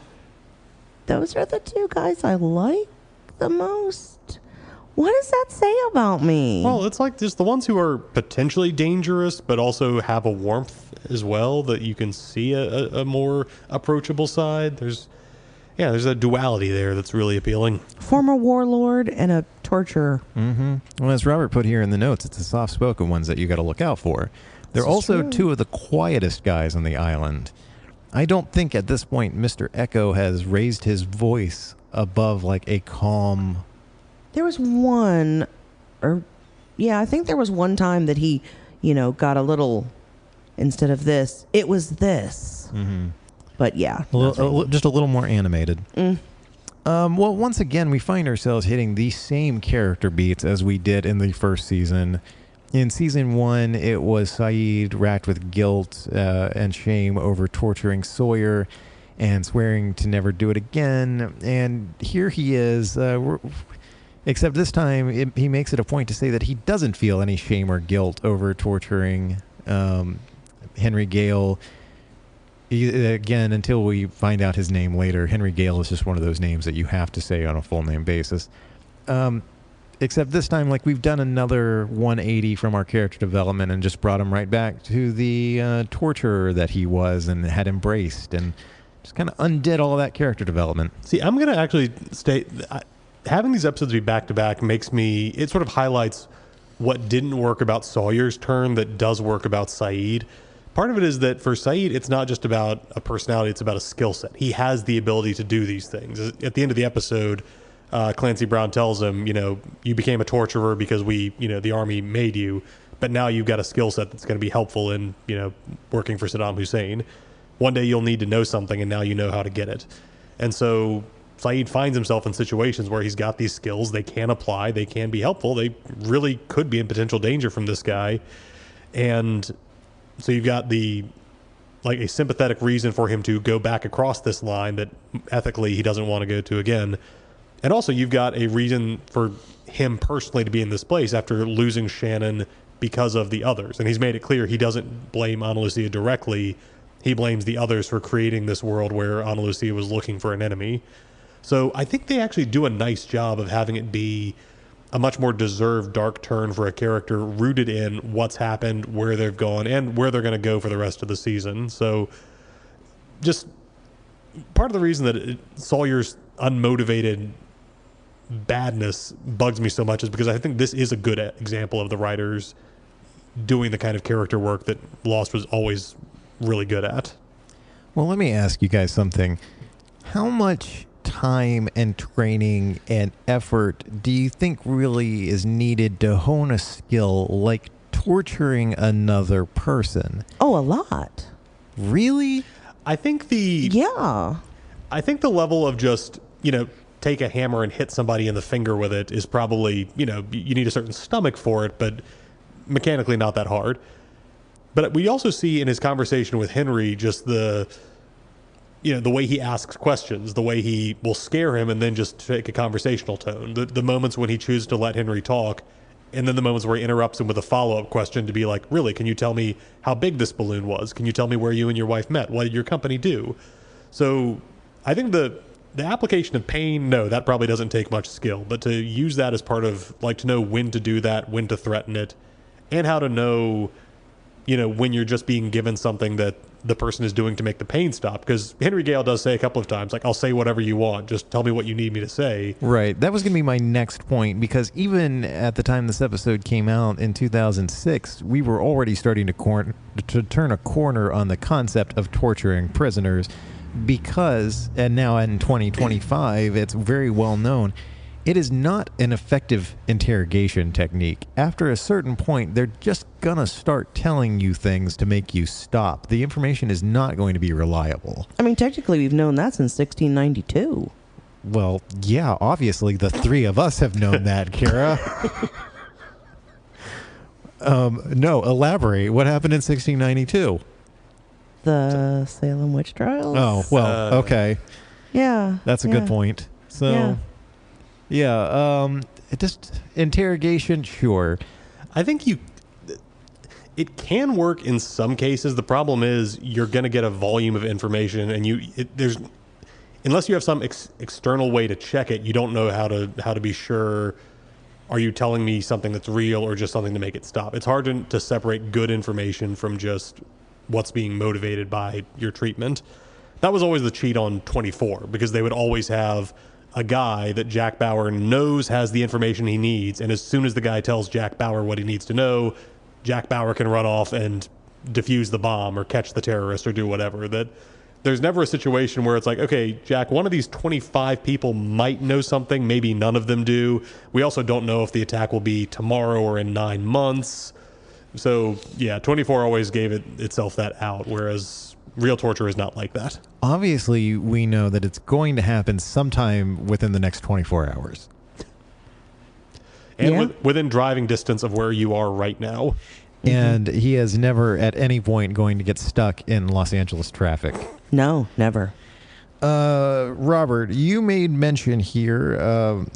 Those are the two guys I like the most. What does that say about me? Well, it's like just the ones who are potentially dangerous, but also have a warmth as well that you can see a more approachable side. There's a duality there that's really appealing. Former warlord and a torturer. Mm-hmm. Well, as Robert put here in the notes, it's the soft-spoken ones that you got to look out for. They're also two of the quietest guys on the island. I don't think at this point Mr. Echo has raised his voice above like a calm... There was one, I think there was one time that he, got a little, instead of this, it was this. Mm-hmm. But yeah. Just a little more animated. Well, once again, we find ourselves hitting the same character beats as we did in the first season. In season 1, it was Saeed racked with guilt and shame over torturing Sawyer and swearing to never do it again. And here he is, except this time he makes it a point to say that he doesn't feel any shame or guilt over torturing Henry Gale. Again, until we find out his name later, Henry Gale is just one of those names that you have to say on a full name basis. Except this time, like, we've done another 180 from our character development and just brought him right back to the torturer that he was and had embraced, and just kind of undid all of that character development. See, I'm going to actually state, having these episodes be back-to-back it sort of highlights what didn't work about Sawyer's turn that does work about Saeed. Part of it is that for Saeed, it's not just about a personality, it's about a skill set. He has the ability to do these things. At the end of the episode, Clancy Brown tells him, you became a torturer because the army made you, but now you've got a skill set that's going to be helpful in, working for Saddam Hussein. One day you'll need to know something, and now you know how to get it. And so Saeed finds himself in situations where he's got these skills. They can apply. They can be helpful. They really could be in potential danger from this guy. And so you've got a sympathetic reason for him to go back across this line that ethically he doesn't want to go to again. And also you've got a reason for him personally to be in this place after losing Shannon because of the others. And he's made it clear he doesn't blame Ana Lucia directly. He blames the others for creating this world where Ana Lucia was looking for an enemy. So I think they actually do a nice job of having it be a much more deserved dark turn for a character rooted in what's happened, where they've gone, and where they're going to go for the rest of the season. So just part of the reason that Sawyer's unmotivated badness bugs me so much is because I think this is a good example of the writers doing the kind of character work that Lost was always really good at. Well, let me ask you guys something. How much time and training and effort do you think really is needed to hone a skill like torturing another person? Oh, a lot. Really? I think Yeah. I think the level of just, take a hammer and hit somebody in the finger with it is probably, you need a certain stomach for it, but mechanically not that hard. But we also see in his conversation with Henry just the way he asks questions, the way he will scare him and then just take a conversational tone. The moments when he chooses to let Henry talk, and then the moments where he interrupts him with a follow-up question to be like, really, can you tell me how big this balloon was? Can you tell me where you and your wife met? What did your company do? So I think the application of pain, no, that probably doesn't take much skill. But to use that as part of, to know when to do that, when to threaten it, and how to know, when you're just being given something that the person is doing to make the pain stop. Because Henry Gale does say a couple of times, I'll say whatever you want. Just tell me what you need me to say. Right. That was going to be my next point, because even at the time this episode came out in 2006, we were already starting to turn a corner on the concept of torturing prisoners, because, and now in 2025, it's very well known, it is not an effective interrogation technique. After a certain point, they're just going to start telling you things to make you stop. The information is not going to be reliable. I mean, technically, we've known that since 1692. Well, yeah, obviously the three of us have known that, Cara. No, elaborate. What happened in 1692? The Salem witch trials. Oh, well, okay. Yeah. That's a good point. So, it just interrogation, sure. I think it can work in some cases. The problem is you're going to get a volume of information, and there's unless you have some external way to check it, you don't know how to be sure. Are you telling me something that's real or just something to make it stop? It's hard to separate good information from just what's being motivated by your treatment. That was always the cheat on 24, because they would always have a guy that Jack Bauer knows has the information he needs, and as soon as the guy tells Jack Bauer what he needs to know, Jack Bauer can run off and defuse the bomb or catch the terrorist or do whatever. That there's never a situation where it's like, okay, Jack, one of these 25 people might know something, maybe none of them do. We also don't know if the attack will be tomorrow or in 9 months. So, yeah, 24 always gave itself that out, whereas real torture is not like that. Obviously, we know that it's going to happen sometime within the next 24 hours. And within driving distance of where you are right now. And he is never at any point going to get stuck in Los Angeles traffic. No, never. Robert, you made mention here,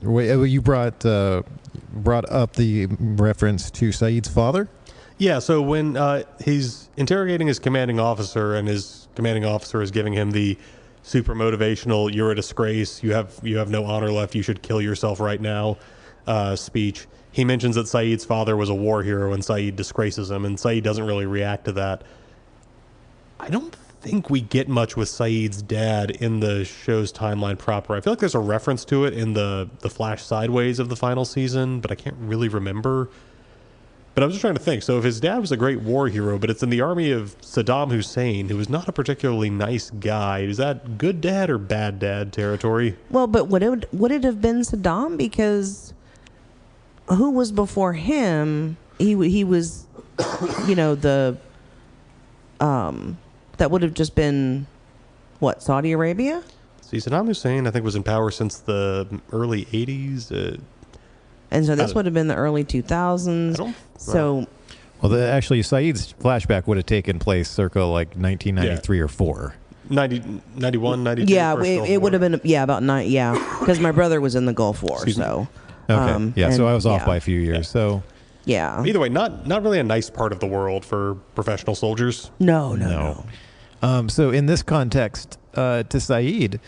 you brought up the reference to Saeed's father? Yeah, so when he's interrogating his commanding officer, and his commanding officer is giving him the super motivational, you're a disgrace, you have no honor left, you should kill yourself right now speech, he mentions that Saeed's father was a war hero and Saeed disgraces him, and Saeed doesn't really react to that. I don't think we get much with Saeed's dad in the show's timeline proper. I feel like there's a reference to it in the flash sideways of the final season, but I can't really remember. But I was just trying to think. So if his dad was a great war hero, but it's in the army of Saddam Hussein, who was not a particularly nice guy, is that good dad or bad dad territory? Well, but would it have been Saddam? Because who was before him? He was, that would have just been, what, Saudi Arabia? See, Saddam Hussein, I think, was in power since the early 80s. And so this would have been the early 2000s. Actually, Saeed's flashback would have taken place circa like 1993 or 4. 91, 92. Yeah, it would have been, about 9, because my brother was in the Gulf War, so. Okay, so I was off by a few years, so. Yeah. Either way, not really a nice part of the world for professional soldiers. No. So in this context, to Saeed,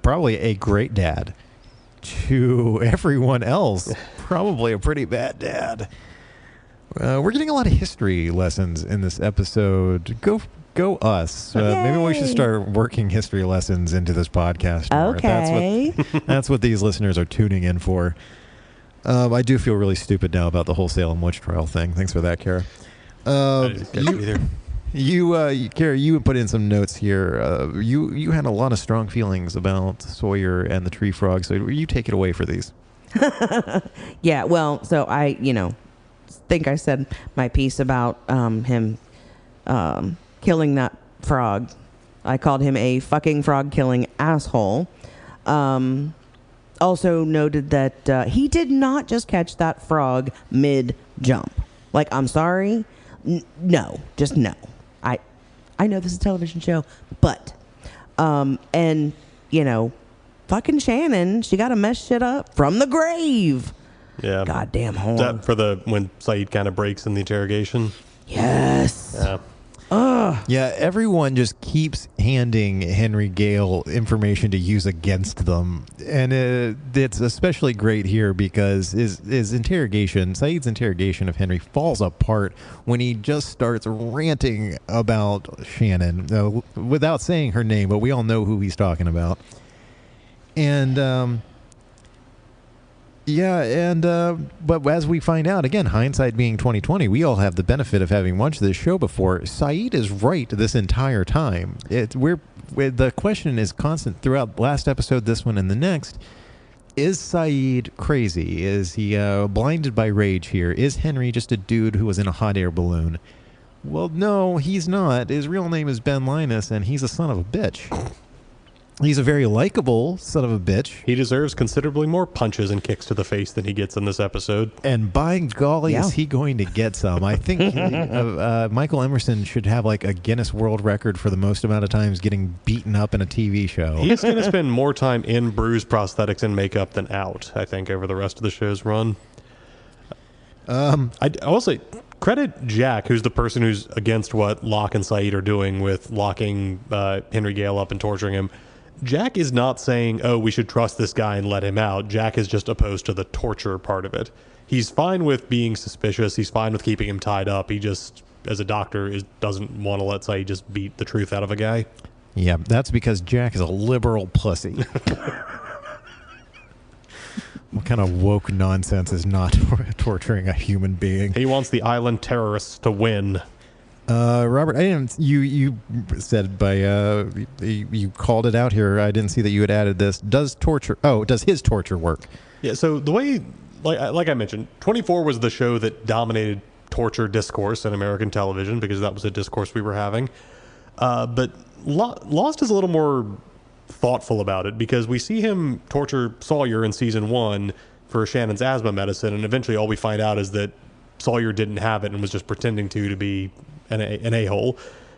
probably a great dad. To everyone else, probably a pretty bad dad. We're getting a lot of history lessons in this episode. Go us. Maybe we should start working history lessons into this podcast more. Okay. That's what these listeners are tuning in for. I do feel really stupid now about the whole Salem witch trial thing. Thanks for that, Cara. Cara, you put in some notes here. You had a lot of strong feelings about Sawyer and the tree frog, so you take it away for these. Yeah, well, so I, think I said my piece about him killing that frog. I called him a fucking frog-killing asshole. Also noted that he did not just catch that frog mid-jump. Like, I'm sorry. No, just no. I know this is a television show, but, fucking Shannon, she got to mess shit up from the grave. Yeah. Goddamn whore. Is that for when Saeed kind of breaks in the interrogation? Yes. Yeah. Yeah, everyone just keeps handing Henry Gale information to use against them. And it's especially great here because his interrogation, Saeed's interrogation of Henry, falls apart when he just starts ranting about Shannon without saying her name, but we all know who he's talking about. And... but as we find out, again, hindsight being 2020, we all have the benefit of having watched this show before. Saeed is right this entire time. The question is constant throughout last episode, this one, and the next. Is Saeed crazy? Is he blinded by rage here? Is Henry just a dude who was in a hot air balloon? Well, no, he's not. His real name is Ben Linus, and he's a son of a bitch. He's a very likable son of a bitch. He deserves considerably more punches and kicks to the face than he gets in this episode. And by golly, Yeah. is he going to get some? I think Michael Emerson should have like a Guinness World Record for the most amount of times getting beaten up in a TV show. He's going to spend more time in bruise prosthetics and makeup than out, I think, over the rest of the show's run. I will say, credit Jack, who's the person who's against what Locke and Saeed are doing with locking Henry Gale up and torturing him. Jack is not saying, oh, we should trust this guy and let him out. Jack is just opposed to the torture part of it. He's fine with being suspicious. He's fine with keeping him tied up. He just, as a doctor, doesn't want to let Saeed just beat the truth out of a guy. Yeah, that's because Jack is a liberal pussy. What kind of woke nonsense is not torturing a human being? He wants the island terrorists to win. Robert, I didn't. You said you called it out here. I didn't see that you had added this. Does his torture work? Yeah. So the way, like I mentioned, 24 was the show that dominated torture discourse in American television because that was a discourse we were having. But Lost is a little more thoughtful about it because we see him torture Sawyer in season 1 for Shannon's asthma medicine, and eventually all we find out is that Sawyer didn't have it and was just pretending to be an a-hole.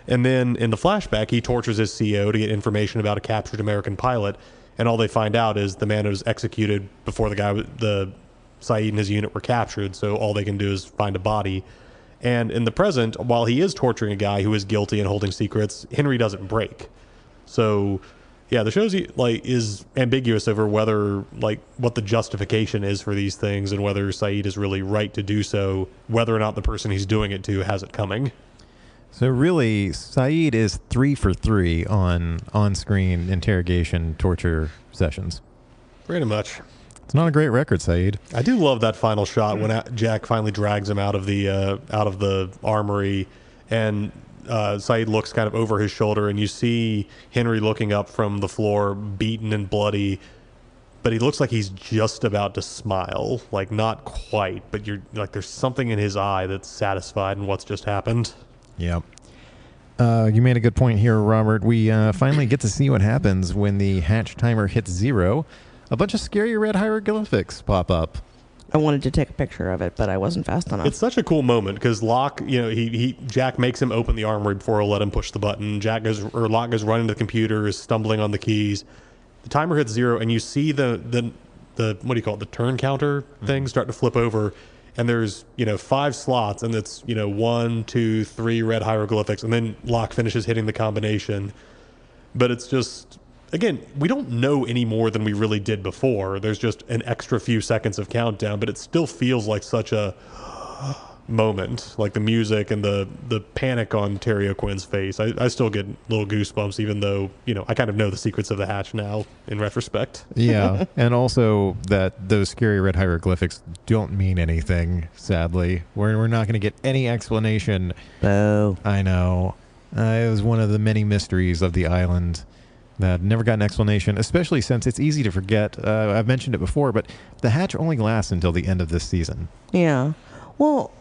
And then in the flashback, he tortures his CO to get information about a captured American pilot, and all they find out is the man was executed before the Saeed and his unit were captured, so all they can do is find a body. And in the present, while he is torturing a guy who is guilty and holding secrets, Henry doesn't break. So yeah, the show's is ambiguous over whether what the justification is for these things and whether Saeed is really right to do so, whether or not the person he's doing it to has it coming. So really, Saeed is 3 for 3 on screen interrogation torture sessions. Pretty much. It's not a great record, Saeed. I do love that final shot when Jack finally drags him out of the armory, and Saeed looks kind of over his shoulder, and you see Henry looking up from the floor, beaten and bloody, but he looks like he's just about to smile. Like, not quite, but you're like, there's something in his eye that's satisfied in what's just happened. Yeah. You made a good point here, Robert. We finally get to see what happens when the hatch timer hits 0. A bunch of scary red hieroglyphics pop up. I wanted to take a picture of it, but I wasn't fast enough. It's such a cool moment because Locke, Jack makes him open the armory before he'll let him push the button. Locke goes running to the computer, is stumbling on the keys. The timer hits 0, and you see the what do you call it, the turn counter thing start to flip over, and there's 5 slots, and it's 1, 2, 3 red hieroglyphics, and then Locke finishes hitting the combination. But it's just, again, we don't know any more than we really did before. There's just an extra few seconds of countdown, but it still feels like such a moment. Like the music and the panic on Terry O'Quinn's face. I still get little goosebumps, even though, I kind of know the secrets of the hatch now in retrospect. Yeah, and also that those scary red hieroglyphics don't mean anything, sadly. We're not going to get any explanation. Boo. I know. It was one of the many mysteries of the island that never got an explanation, especially since it's easy to forget. I've mentioned it before, but the hatch only lasts until the end of this season. Yeah. Well,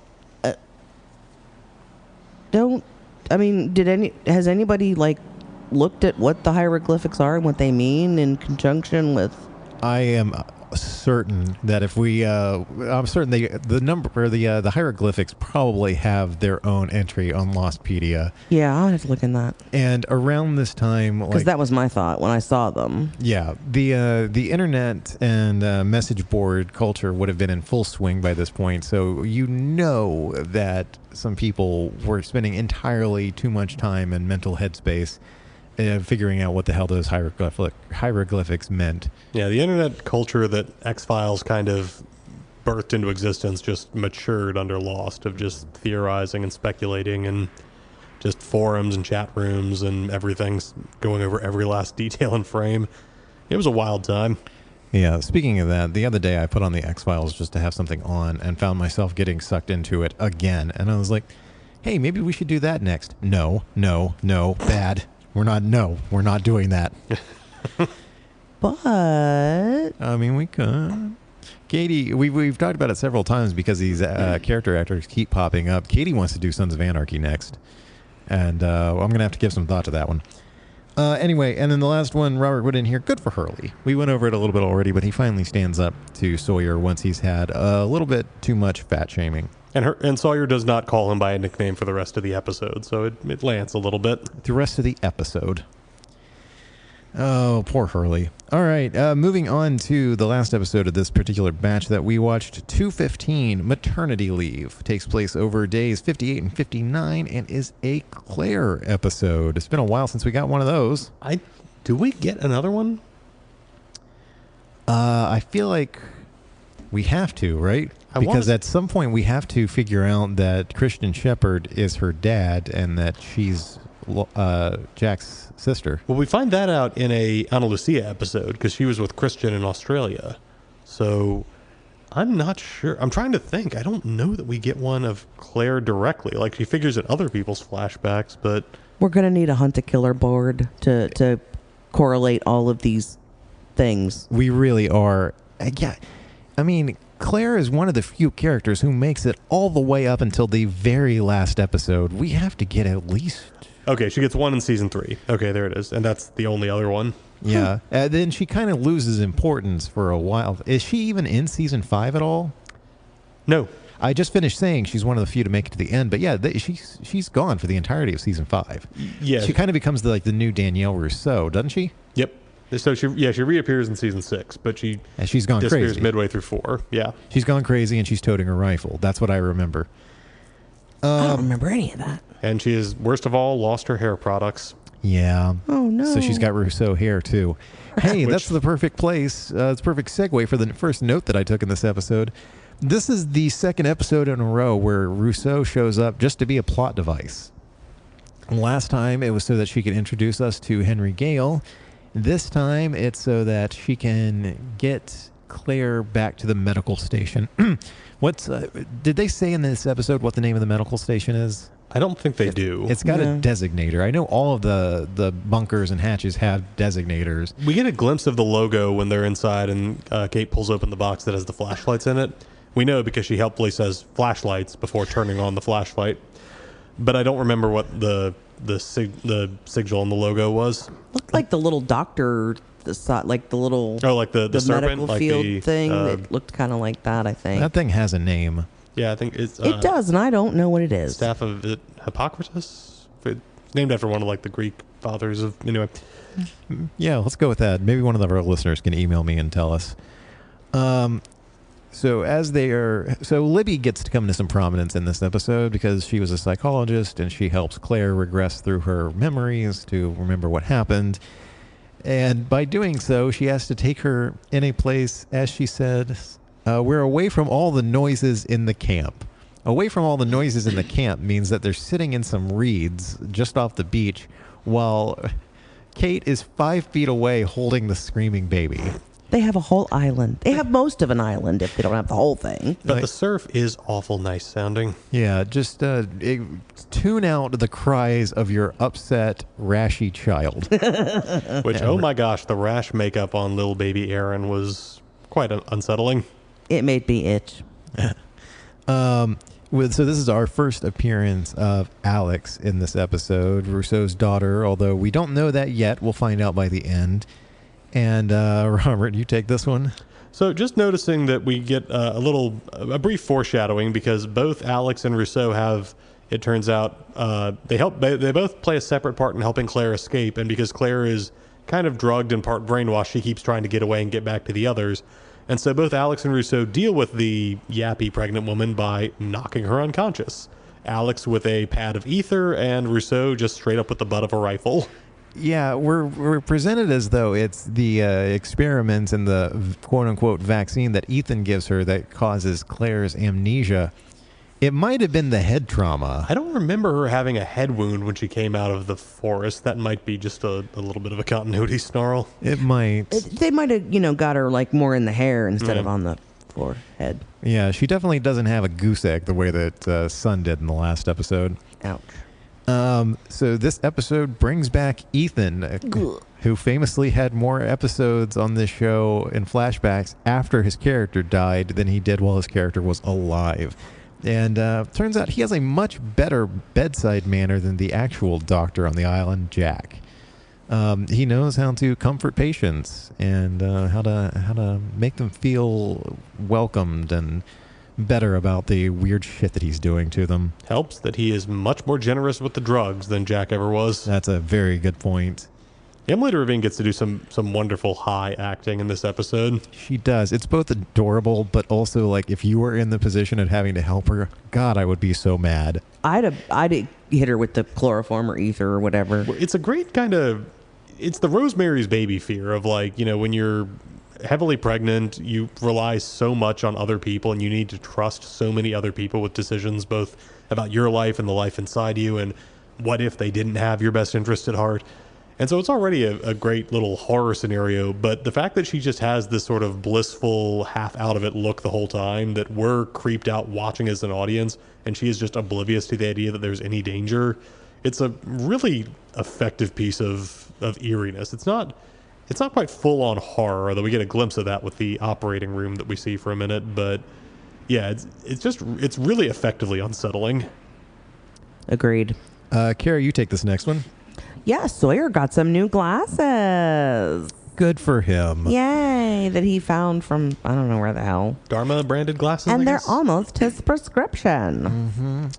has anybody looked at what the hieroglyphics are and what they mean in conjunction with? I am certain that if I'm certain the hieroglyphics probably have their own entry on Lostpedia. Yeah, I'll have to look in that. And around this time, because that was my thought when I saw them. Yeah, the internet and message board culture would have been in full swing by this point, so that some people were spending entirely too much time in mental headspace figuring out what the hell those hieroglyphics meant. Yeah, the internet culture that X-Files kind of birthed into existence just matured under Lost, of just theorizing and speculating, and just forums and chat rooms and everything's going over every last detail and frame. It was a wild time. Yeah, speaking of that, the other day I put on the X-Files just to have something on and found myself getting sucked into it again. And I was like, hey, maybe we should do that next. No, bad. We're not doing that. But I mean, we could. Katie, we've talked about it several times because these character actors keep popping up. Katie wants to do Sons of Anarchy next, and I'm going to have to give some thought to that one. Anyway, and then the last one, Robert put in here, good for Hurley. We went over it a little bit already, but he finally stands up to Sawyer once he's had a little bit too much fat shaming. And Sawyer does not call him by a nickname for the rest of the episode, so it lands a little bit. The rest of the episode. Oh, poor Hurley. All right, moving on to the last episode of this particular batch that we watched, 215, Maternity Leave. Takes place over days 58 and 59 and is a Claire episode. It's been a while since we got one of those. Do we get another one? I feel like we have to, right? Because at some point we have to figure out that Christian Shepherd is her dad and that she's Jack's sister. Well, we find that out in a Ana Lucia episode because she was with Christian in Australia. So I'm not sure. I'm trying to think. I don't know that we get one of Claire directly. Like, she figures in other people's flashbacks, but We're going to need a hunt-a-killer board to correlate all of these things. We really are. Yeah. I mean, Claire is one of the few characters who makes it all the way up until the very last episode. We have to get at least... Okay, she gets one in season 3. Okay, there it is. And that's the only other one. Yeah. Then she kind of loses importance for a while. Is she even in season 5 at all? No. I just finished saying she's one of the few to make it to the end, but yeah, she's gone for the entirety of season 5. Yeah. She kind of becomes the new Danielle Rousseau, doesn't she? Yep. So she reappears in season 6, but she And she's gone disappears crazy. midway through 4. Yeah. She's gone crazy and she's toting her rifle. That's what I remember. I don't remember any of that. And she has, worst of all, lost her hair products. Yeah. Oh, no. So she's got Rousseau hair, too. Hey, that's the perfect place. It's a perfect segue for the first note that I took in this episode. This is the second episode in a row where Rousseau shows up just to be a plot device. Last time, it was so that she could introduce us to Henry Gale. This time, it's so that she can get Claire back to the medical station. Did they say in this episode what the name of the medical station is? I don't think they do. It's got a designator. I know all of the bunkers and hatches have designators. We get a glimpse of the logo when they're inside and Kate pulls open the box that has the flashlights in it. We know because she helpfully says flashlights before turning on the flashlight. But I don't remember what the sigil on the logo was. Looked like the little doctor, like the little... Oh, like the serpent? medical like field thing. It looked kind of like that, I think. That thing has a name. Yeah, I think it's... it does, and I don't know what it is. Staff of Hippocrates? It's named after one of the Greek fathers of... Anyway. Yeah, let's go with that. Maybe one of our listeners can email me and tell us. So Libby gets to come into some prominence in this episode because she was a psychologist and she helps Claire regress through her memories to remember what happened. And by doing so, she has to take her in a place, as she said, we're away from all the noises in the camp. Away from all the noises in the camp means that they're sitting in some reeds just off the beach while Kate is 5 feet away holding the screaming baby. They have a whole island. They have most of an island if they don't have the whole thing. But the surf is awful nice sounding. Yeah, just tune out the cries of your upset, rashy child. Which, oh my gosh, the rash makeup on little baby Aaron was quite unsettling. It made me itch. So this is our first appearance of Alex in this episode, Rousseau's daughter, although we don't know that yet. We'll find out by the end. And Robert, you take this one. So just noticing that we get a brief foreshadowing because both Alex and Rousseau have, it turns out, they both play a separate part in helping Claire escape. And because Claire is kind of drugged and part brainwashed, she keeps trying to get away and get back to the others. And so both Alex and Rousseau deal with the yappy pregnant woman by knocking her unconscious. Alex with a pad of ether and Rousseau just straight up with the butt of a rifle. Yeah, we're presented as though it's the experiments and the quote-unquote vaccine that Ethan gives her that causes Claire's amnesia. It might have been the head trauma. I don't remember her having a head wound when she came out of the forest. That might be just a little bit of a continuity snarl. It might. They might have, got her like more in the hair instead of on the forehead. Yeah, she definitely doesn't have a goose egg the way that Sun did in the last episode. Ouch. So this episode brings back Ethan, who famously had more episodes on this show in flashbacks after his character died than he did while his character was alive. And turns out he has a much better bedside manner than the actual doctor on the island, Jack. He knows how to comfort patients and how to make them feel welcomed and better about the weird shit that he's doing to them. Helps that he is much more generous with the drugs than Jack ever was. That's a very good point. Emily Ravine gets to do some wonderful high acting in this episode. She does. It's both adorable, but also like if you were in the position of having to help her, God, I would be so mad. I'd hit her with the chloroform or ether or whatever. It's a great kind of, it's the Rosemary's Baby fear of like, when you're heavily pregnant, you rely so much on other people and you need to trust so many other people with decisions, both about your life and the life inside you. And what if they didn't have your best interest at heart? And so it's already a great little horror scenario, but the fact that she just has this sort of blissful, half out of it look the whole time, that we're creeped out watching as an audience, and she is just oblivious to the idea that there's any danger. It's a really effective piece of eeriness. It's not quite full on horror, although we get a glimpse of that with the operating room that we see for a minute. But yeah, it's really effectively unsettling. Agreed. Cara, you take this next one. Yeah, Sawyer got some new glasses. Good for him. Yay, that he found from, I don't know where the hell. Dharma branded glasses, And I they're guess? almost his prescription.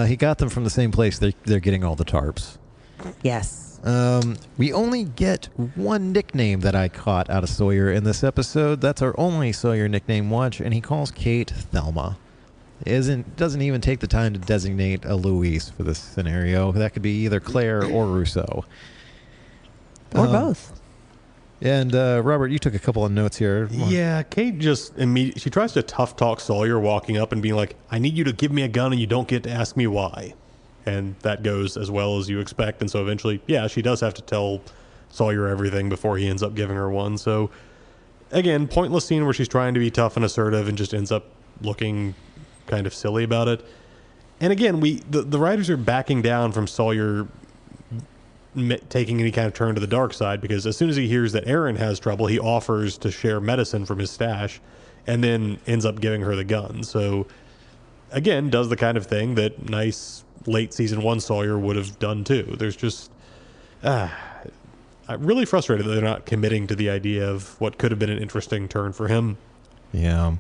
He got them from the same place they're getting all the tarps. Yes. We only get one nickname that I caught out of Sawyer in this episode. That's our only Sawyer nickname watch, and he calls Kate Thelma. Doesn't even take the time to designate a Louise for this scenario. That could be either Claire or Rousseau. Or both. And Robert, you took a couple of notes here. Yeah, Kate just she tries to tough talk Sawyer walking up and being like, I need you to give me a gun and you don't get to ask me why. And that goes as well as you expect. And so eventually, yeah, she does have to tell Sawyer everything before he ends up giving her one. So again, pointless scene where she's trying to be tough and assertive and just ends up looking kind of silly about it. And again, the writers are backing down from Sawyer taking any kind of turn to the dark side, because as soon as he hears that Aaron has trouble, he offers to share medicine from his stash and then ends up giving her the gun. So again, does the kind of thing that nice late season 1 Sawyer would have done too. There's just I'm really frustrated that they're not committing to the idea of what could have been an interesting turn for him. Yeah.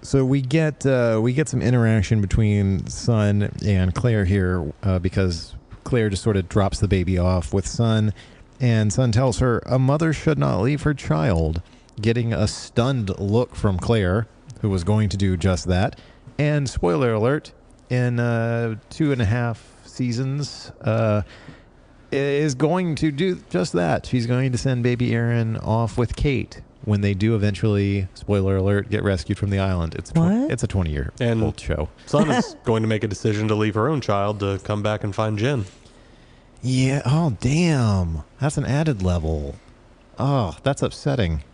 So we get some interaction between Sun and Claire here, because Claire just sort of drops the baby off with Sun, and Sun tells her a mother should not leave her child, getting a stunned look from Claire, who was going to do just that. And spoiler alert, in 2.5 seasons, is going to do just that. She's going to send baby Aaron off with Kate when they do eventually, spoiler alert, get rescued from the island. It's a 20-year old show. Sun is going to make a decision to leave her own child to come back and find Jen. Yeah. Oh, damn. That's an added level. Oh, that's upsetting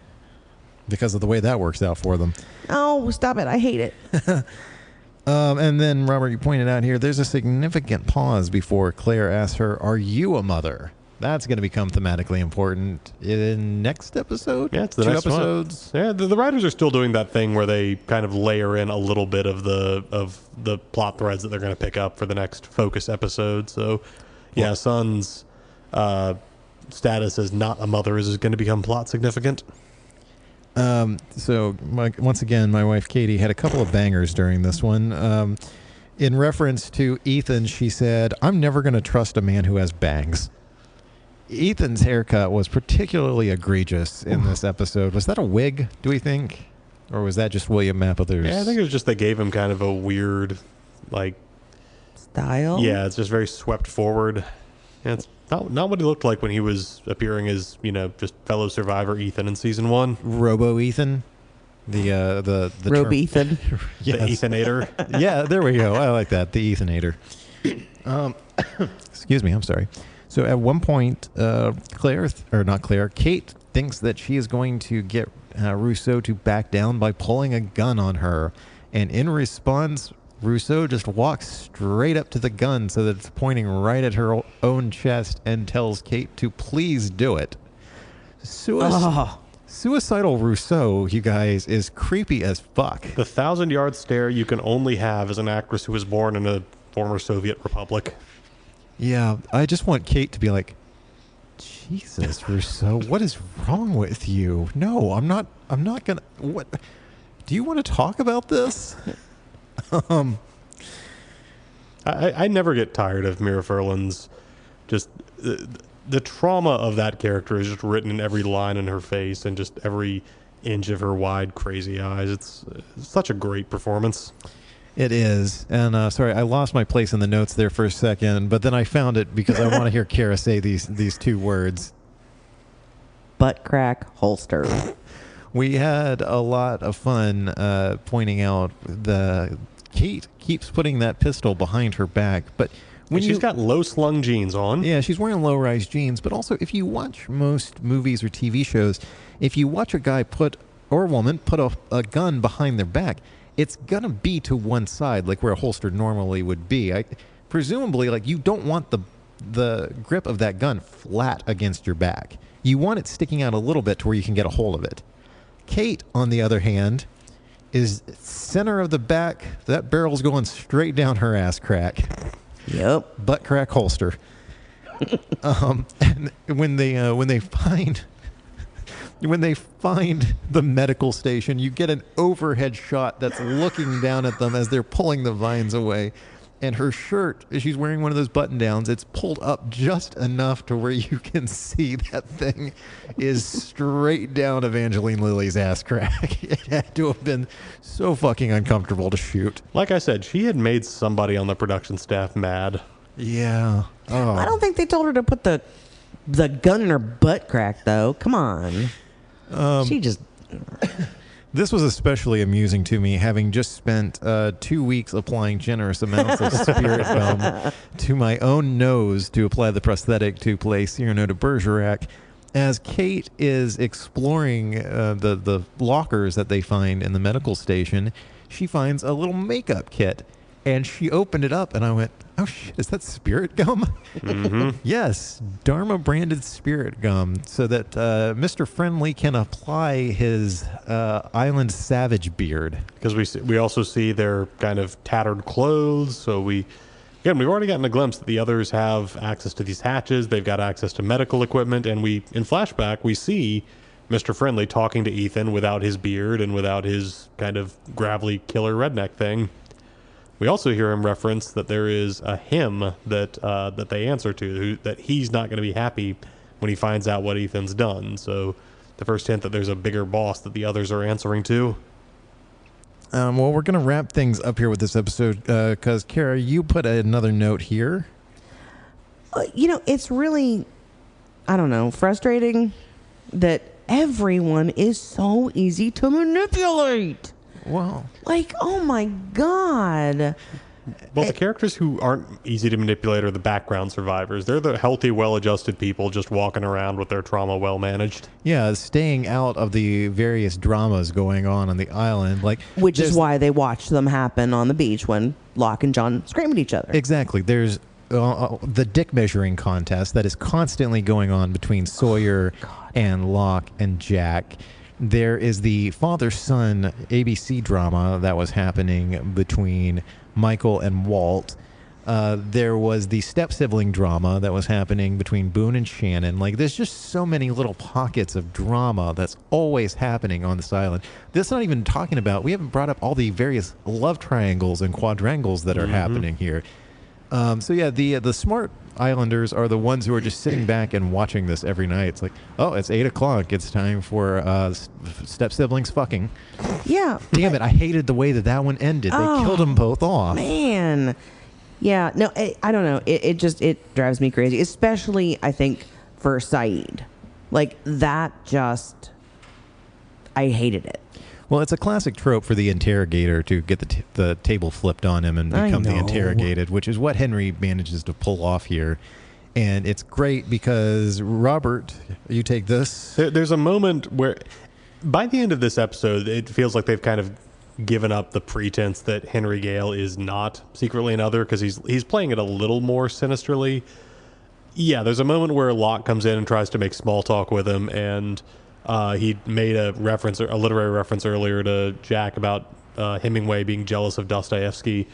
because of the way that works out for them. Oh, stop it. I hate it. And then, Robert, you pointed out here, there's a significant pause before Claire asks her, are you a mother? That's going to become thematically important in next episode. Yeah, it's the 2 next episodes. One. Yeah, the writers are still doing that thing where they kind of layer in a little bit of the plot threads that they're going to pick up for the next focus episode. So, yeah, Sun's status as not a mother is going to become plot significant. So, once again, my wife Katie had a couple of bangers during this one. In reference to Ethan, she said, I'm never going to trust a man who has bangs. Ethan's haircut was particularly egregious in this episode. Was that a wig, do we think? Or was that just William Mapother's? Yeah, I think it was just they gave him kind of a weird, like... style? Yeah, it's just very swept forward. Yeah, it's not what he looked like when he was appearing as, just fellow survivor Ethan in season 1. Robo Ethan? The Robe Ethan. Yes. The Ethanator. Yeah, there we go. I like that. The Ethanator. Excuse me, I'm sorry. So at one point, Kate thinks that she is going to get Rousseau to back down by pulling a gun on her. And in response, Rousseau just walks straight up to the gun so that it's pointing right at her own chest and tells Kate to please do it. Suicidal Rousseau, you guys, is creepy as fuck. The 1,000-yard stare you can only have as an actress who was born in a former Soviet republic. Yeah, I just want Kate to be like, Jesus, Rousseau, what is wrong with you? No, I'm not gonna. What? Do you want to talk about this? I never get tired of Mira Furlan's just the trauma of that character is just written in every line in her face and just every inch of her wide, crazy eyes. It's such a great performance. It is. And sorry, I lost my place in the notes there for a second, but then I found it because I want to hear Cara say these two words. Butt crack holster. We had a lot of fun pointing out Kate keeps putting that pistol behind her back, but when she's got low-slung jeans on. Yeah, she's wearing low-rise jeans, but also if you watch most movies or TV shows, if you watch a guy or a woman put a gun behind their back, it's going to be to one side, like where a holster normally would be. Presumably, like, you don't want the grip of that gun flat against your back. You want it sticking out a little bit to where you can get a hold of it. Kate, on the other hand, is center of the back. That barrel's going straight down her ass crack. Yep. Butt crack holster. And when they find the medical station, you get an overhead shot that's looking down at them as they're pulling the vines away. And her shirt, she's wearing one of those button downs. It's pulled up just enough to where you can see that thing is straight down Evangeline Lilly's ass crack. It had to have been so fucking uncomfortable to shoot. Like I said, she had made somebody on the production staff mad. Yeah. Oh. I don't think they told her to put the gun in her butt crack, though. Come on. She just... This was especially amusing to me, having just spent 2 weeks applying generous amounts of spirit gum to my own nose to apply the prosthetic to play Cyrano de Bergerac. As Kate is exploring the lockers that they find in the medical station, she finds a little makeup kit. And she opened it up, and I went, oh, shit, is that spirit gum? Mm-hmm. Yes, Dharma-branded spirit gum, so that Mr. Friendly can apply his Island Savage beard. Because we also see their kind of tattered clothes, so we've already gotten a glimpse that the others have access to these hatches, they've got access to medical equipment, and in flashback, we see Mr. Friendly talking to Ethan without his beard and without his kind of gravelly killer redneck thing. We also hear him reference that there is a hymn that they answer to, that he's not going to be happy when he finds out what Ethan's done. So the first hint that there's a bigger boss that the others are answering to. Well, we're going to wrap things up here with this episode because, Cara, you put another note here. It's really, I don't know, frustrating that everyone is so easy to manipulate. Wow. Like, oh my God. Well, the characters who aren't easy to manipulate are the background survivors. They're the healthy, well-adjusted people just walking around with their trauma well-managed. Yeah, staying out of the various dramas going on the island. Which is why they watch them happen on the beach when Locke and John scream at each other. Exactly. There's the dick measuring contest that is constantly going on between Sawyer and Locke and Jack. There is the father-son ABC drama that was happening between Michael and Walt. There was the step-sibling drama that was happening between Boone and Shannon. There's just so many little pockets of drama that's always happening on this island. That's not even talking about, we haven't brought up all the various love triangles and quadrangles that are happening here. So yeah, the smart Islanders are the ones who are just sitting back and watching this every night. It's like, oh, it's 8 o'clock. It's time for step siblings fucking. Yeah. Damn it! I hated the way that one ended. They killed them both off. Man. Yeah. No, I don't know. It drives me crazy, especially I think for Saeed. That just, I hated it. Well, it's a classic trope for the interrogator to get the table flipped on him and become the interrogated, which is what Henry manages to pull off here. And it's great because, Robert, you take this. There's a moment where, by the end of this episode, it feels like they've kind of given up the pretense that Henry Gale is not secretly another, because he's playing it a little more sinisterly. Yeah, there's a moment where Locke comes in and tries to make small talk with him, and he made a literary reference earlier to Jack about Hemingway being jealous of Dostoevsky.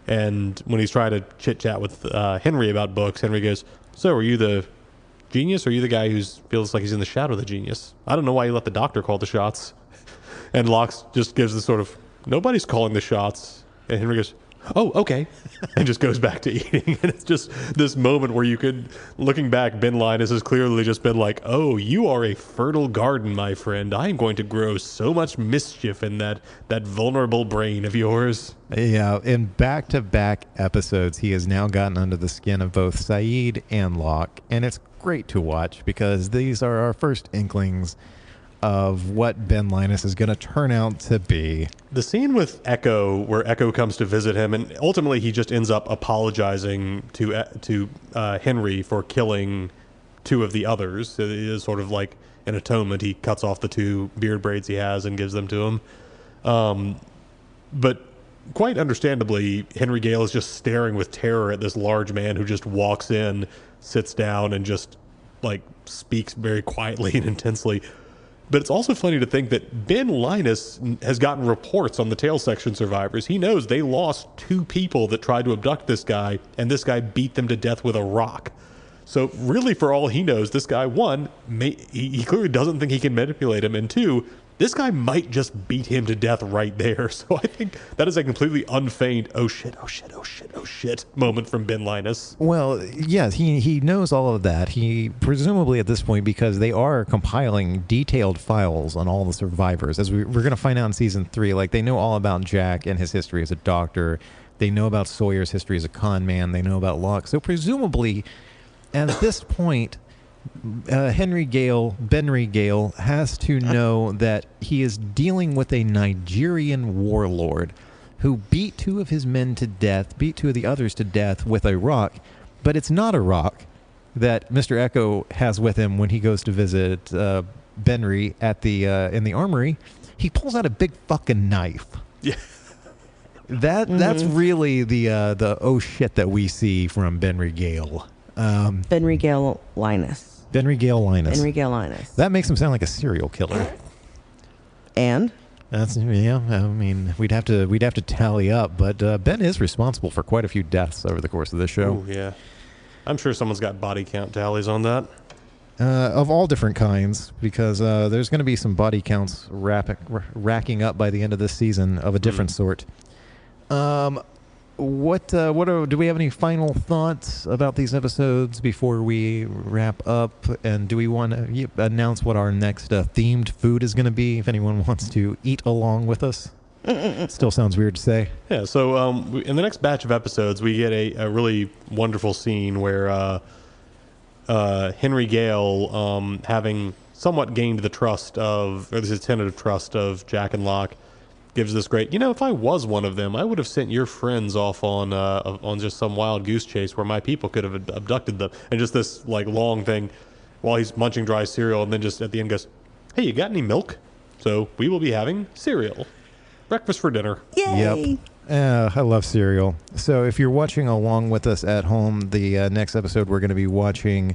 And when he's trying to chit-chat with Henry about books, Henry goes, so are you the genius or are you the guy who feels like he's in the shadow of the genius? I don't know why you let the doctor call the shots. And Locke just gives this sort of, nobody's calling the shots. And Henry goes, oh, okay. And just goes back to eating. And it's just this moment where you could, looking back, Ben Linus has clearly just been like, oh, you are a fertile garden, my friend. I am going to grow so much mischief in that vulnerable brain of yours. Yeah, in back-to-back episodes, he has now gotten under the skin of both Saeed and Locke. And it's great to watch because these are our first inklings of what Ben Linus is going to turn out to be. The scene with Echo, where Echo comes to visit him, and ultimately he just ends up apologizing to Henry for killing two of the others. It is sort of like an atonement. He cuts off the two beard braids he has and gives them to him. But quite understandably, Henry Gale is just staring with terror at this large man who just walks in, sits down, and just like speaks very quietly and intensely. But it's also funny to think that Ben Linus has gotten reports on the tail section survivors. He knows they lost two people that tried to abduct this guy, and this guy beat them to death with a rock. So really, for all he knows, this guy, one, he clearly doesn't think he can manipulate him, and two, this guy might just beat him to death right there. So I think that is a completely unfeigned, oh shit, oh shit, oh shit, oh shit moment from Ben Linus. Well, yes, he knows all of that. He presumably at this point, because they are compiling detailed files on all the survivors, as we're going to find out in season 3, like they know all about Jack and his history as a doctor. They know about Sawyer's history as a con man. They know about Locke. So presumably at this point, Benry Gale has to know that he is dealing with a Nigerian warlord who beat two of his men to death, beat two of the others to death with a rock, but it's not a rock that Mr. Echo has with him when he goes to visit Benry at the in the armory. He pulls out a big fucking knife. Yeah. That's really the oh shit that we see from Benry Gale. Benry Gale Linus. Benry Gale Linus. Benry Gale Linus. That makes him sound like a serial killer. And That's, yeah. I mean, we'd have to tally up, but Ben is responsible for quite a few deaths over the course of this show. Ooh, yeah, I'm sure someone's got body count tallies on that. Of all different kinds, because there's going to be some body counts racking up by the end of this season of a different sort. Do we have any final thoughts about these episodes before we wrap up? And do we want to announce what our next themed food is going to be if anyone wants to eat along with us? Still sounds weird to say. Yeah, so in the next batch of episodes, we get a really wonderful scene where Henry Gale, having somewhat gained the trust of, or this tentative trust of Jack and Locke, gives this great, if I was one of them, I would have sent your friends off on just some wild goose chase where my people could have abducted them. And just this like long thing while he's munching dry cereal, and then just at the end goes, hey, you got any milk? So we will be having cereal. Breakfast for dinner. yay! Yep. I love cereal. So if you're watching along with us at home, the next episode we're going to be watching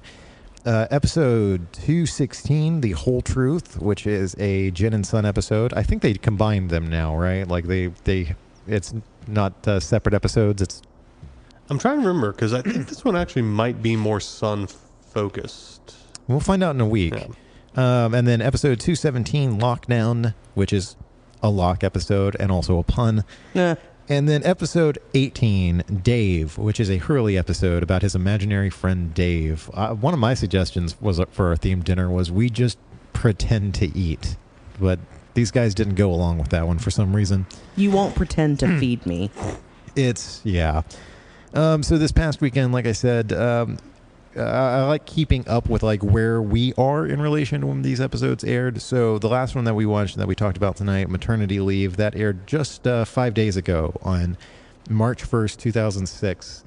episode 216, The Whole Truth, which is a Jin and Sun episode. I think they combined them now, right? Like it's not separate episodes. I'm trying to remember, because I think this one actually might be more Sun focused. We'll find out in a week. Yeah. And then episode 217, Lockdown, which is a Locke episode and also a pun. And then episode 18, Dave, which is a Hurley episode about his imaginary friend Dave. One of my suggestions was for our themed dinner was we just pretend to eat. But these guys didn't go along with that one for some reason. You won't pretend to feed me. Yeah. So this past weekend, like I said, I like keeping up with like where we are in relation to when these episodes aired. So the last one that we watched that we talked about tonight, Maternity Leave, that aired just 5 days ago on March 1st, 2006.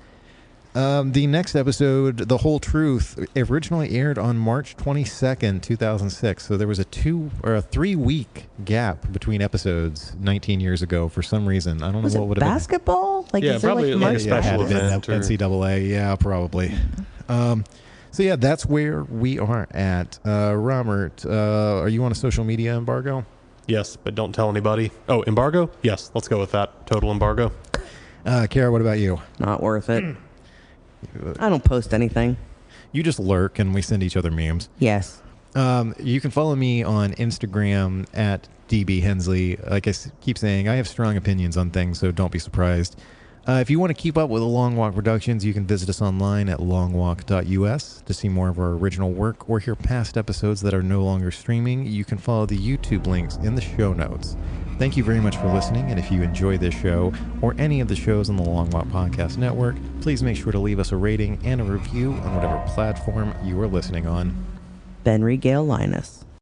The next episode, The Whole Truth, originally aired on March 22nd, 2006. So there was a 3 week gap between episodes 19 years ago for some reason. I don't know what would have been. Basketball? Like, Yeah, is there probably like a special event. NCAA, yeah, probably. So yeah, that's where we are at. Robert, are you on a social media embargo? Yes, but don't tell anybody. Oh, embargo? Yes, let's go with that. Total embargo. Cara, what about you? Not worth it. I don't post anything. You just lurk and we send each other memes. Yes. You can follow me on Instagram at DB Hensley. Like I keep saying, I have strong opinions on things, so don't be surprised. If you want to keep up with the Long Walk Productions, you can visit us online at longwalk.us to see more of our original work or hear past episodes that are no longer streaming. You can follow the YouTube links in the show notes. Thank you very much for listening, and if you enjoy this show or any of the shows on the Long Walk Podcast Network, please make sure to leave us a rating and a review on whatever platform you are listening on. Ben Regale Linus.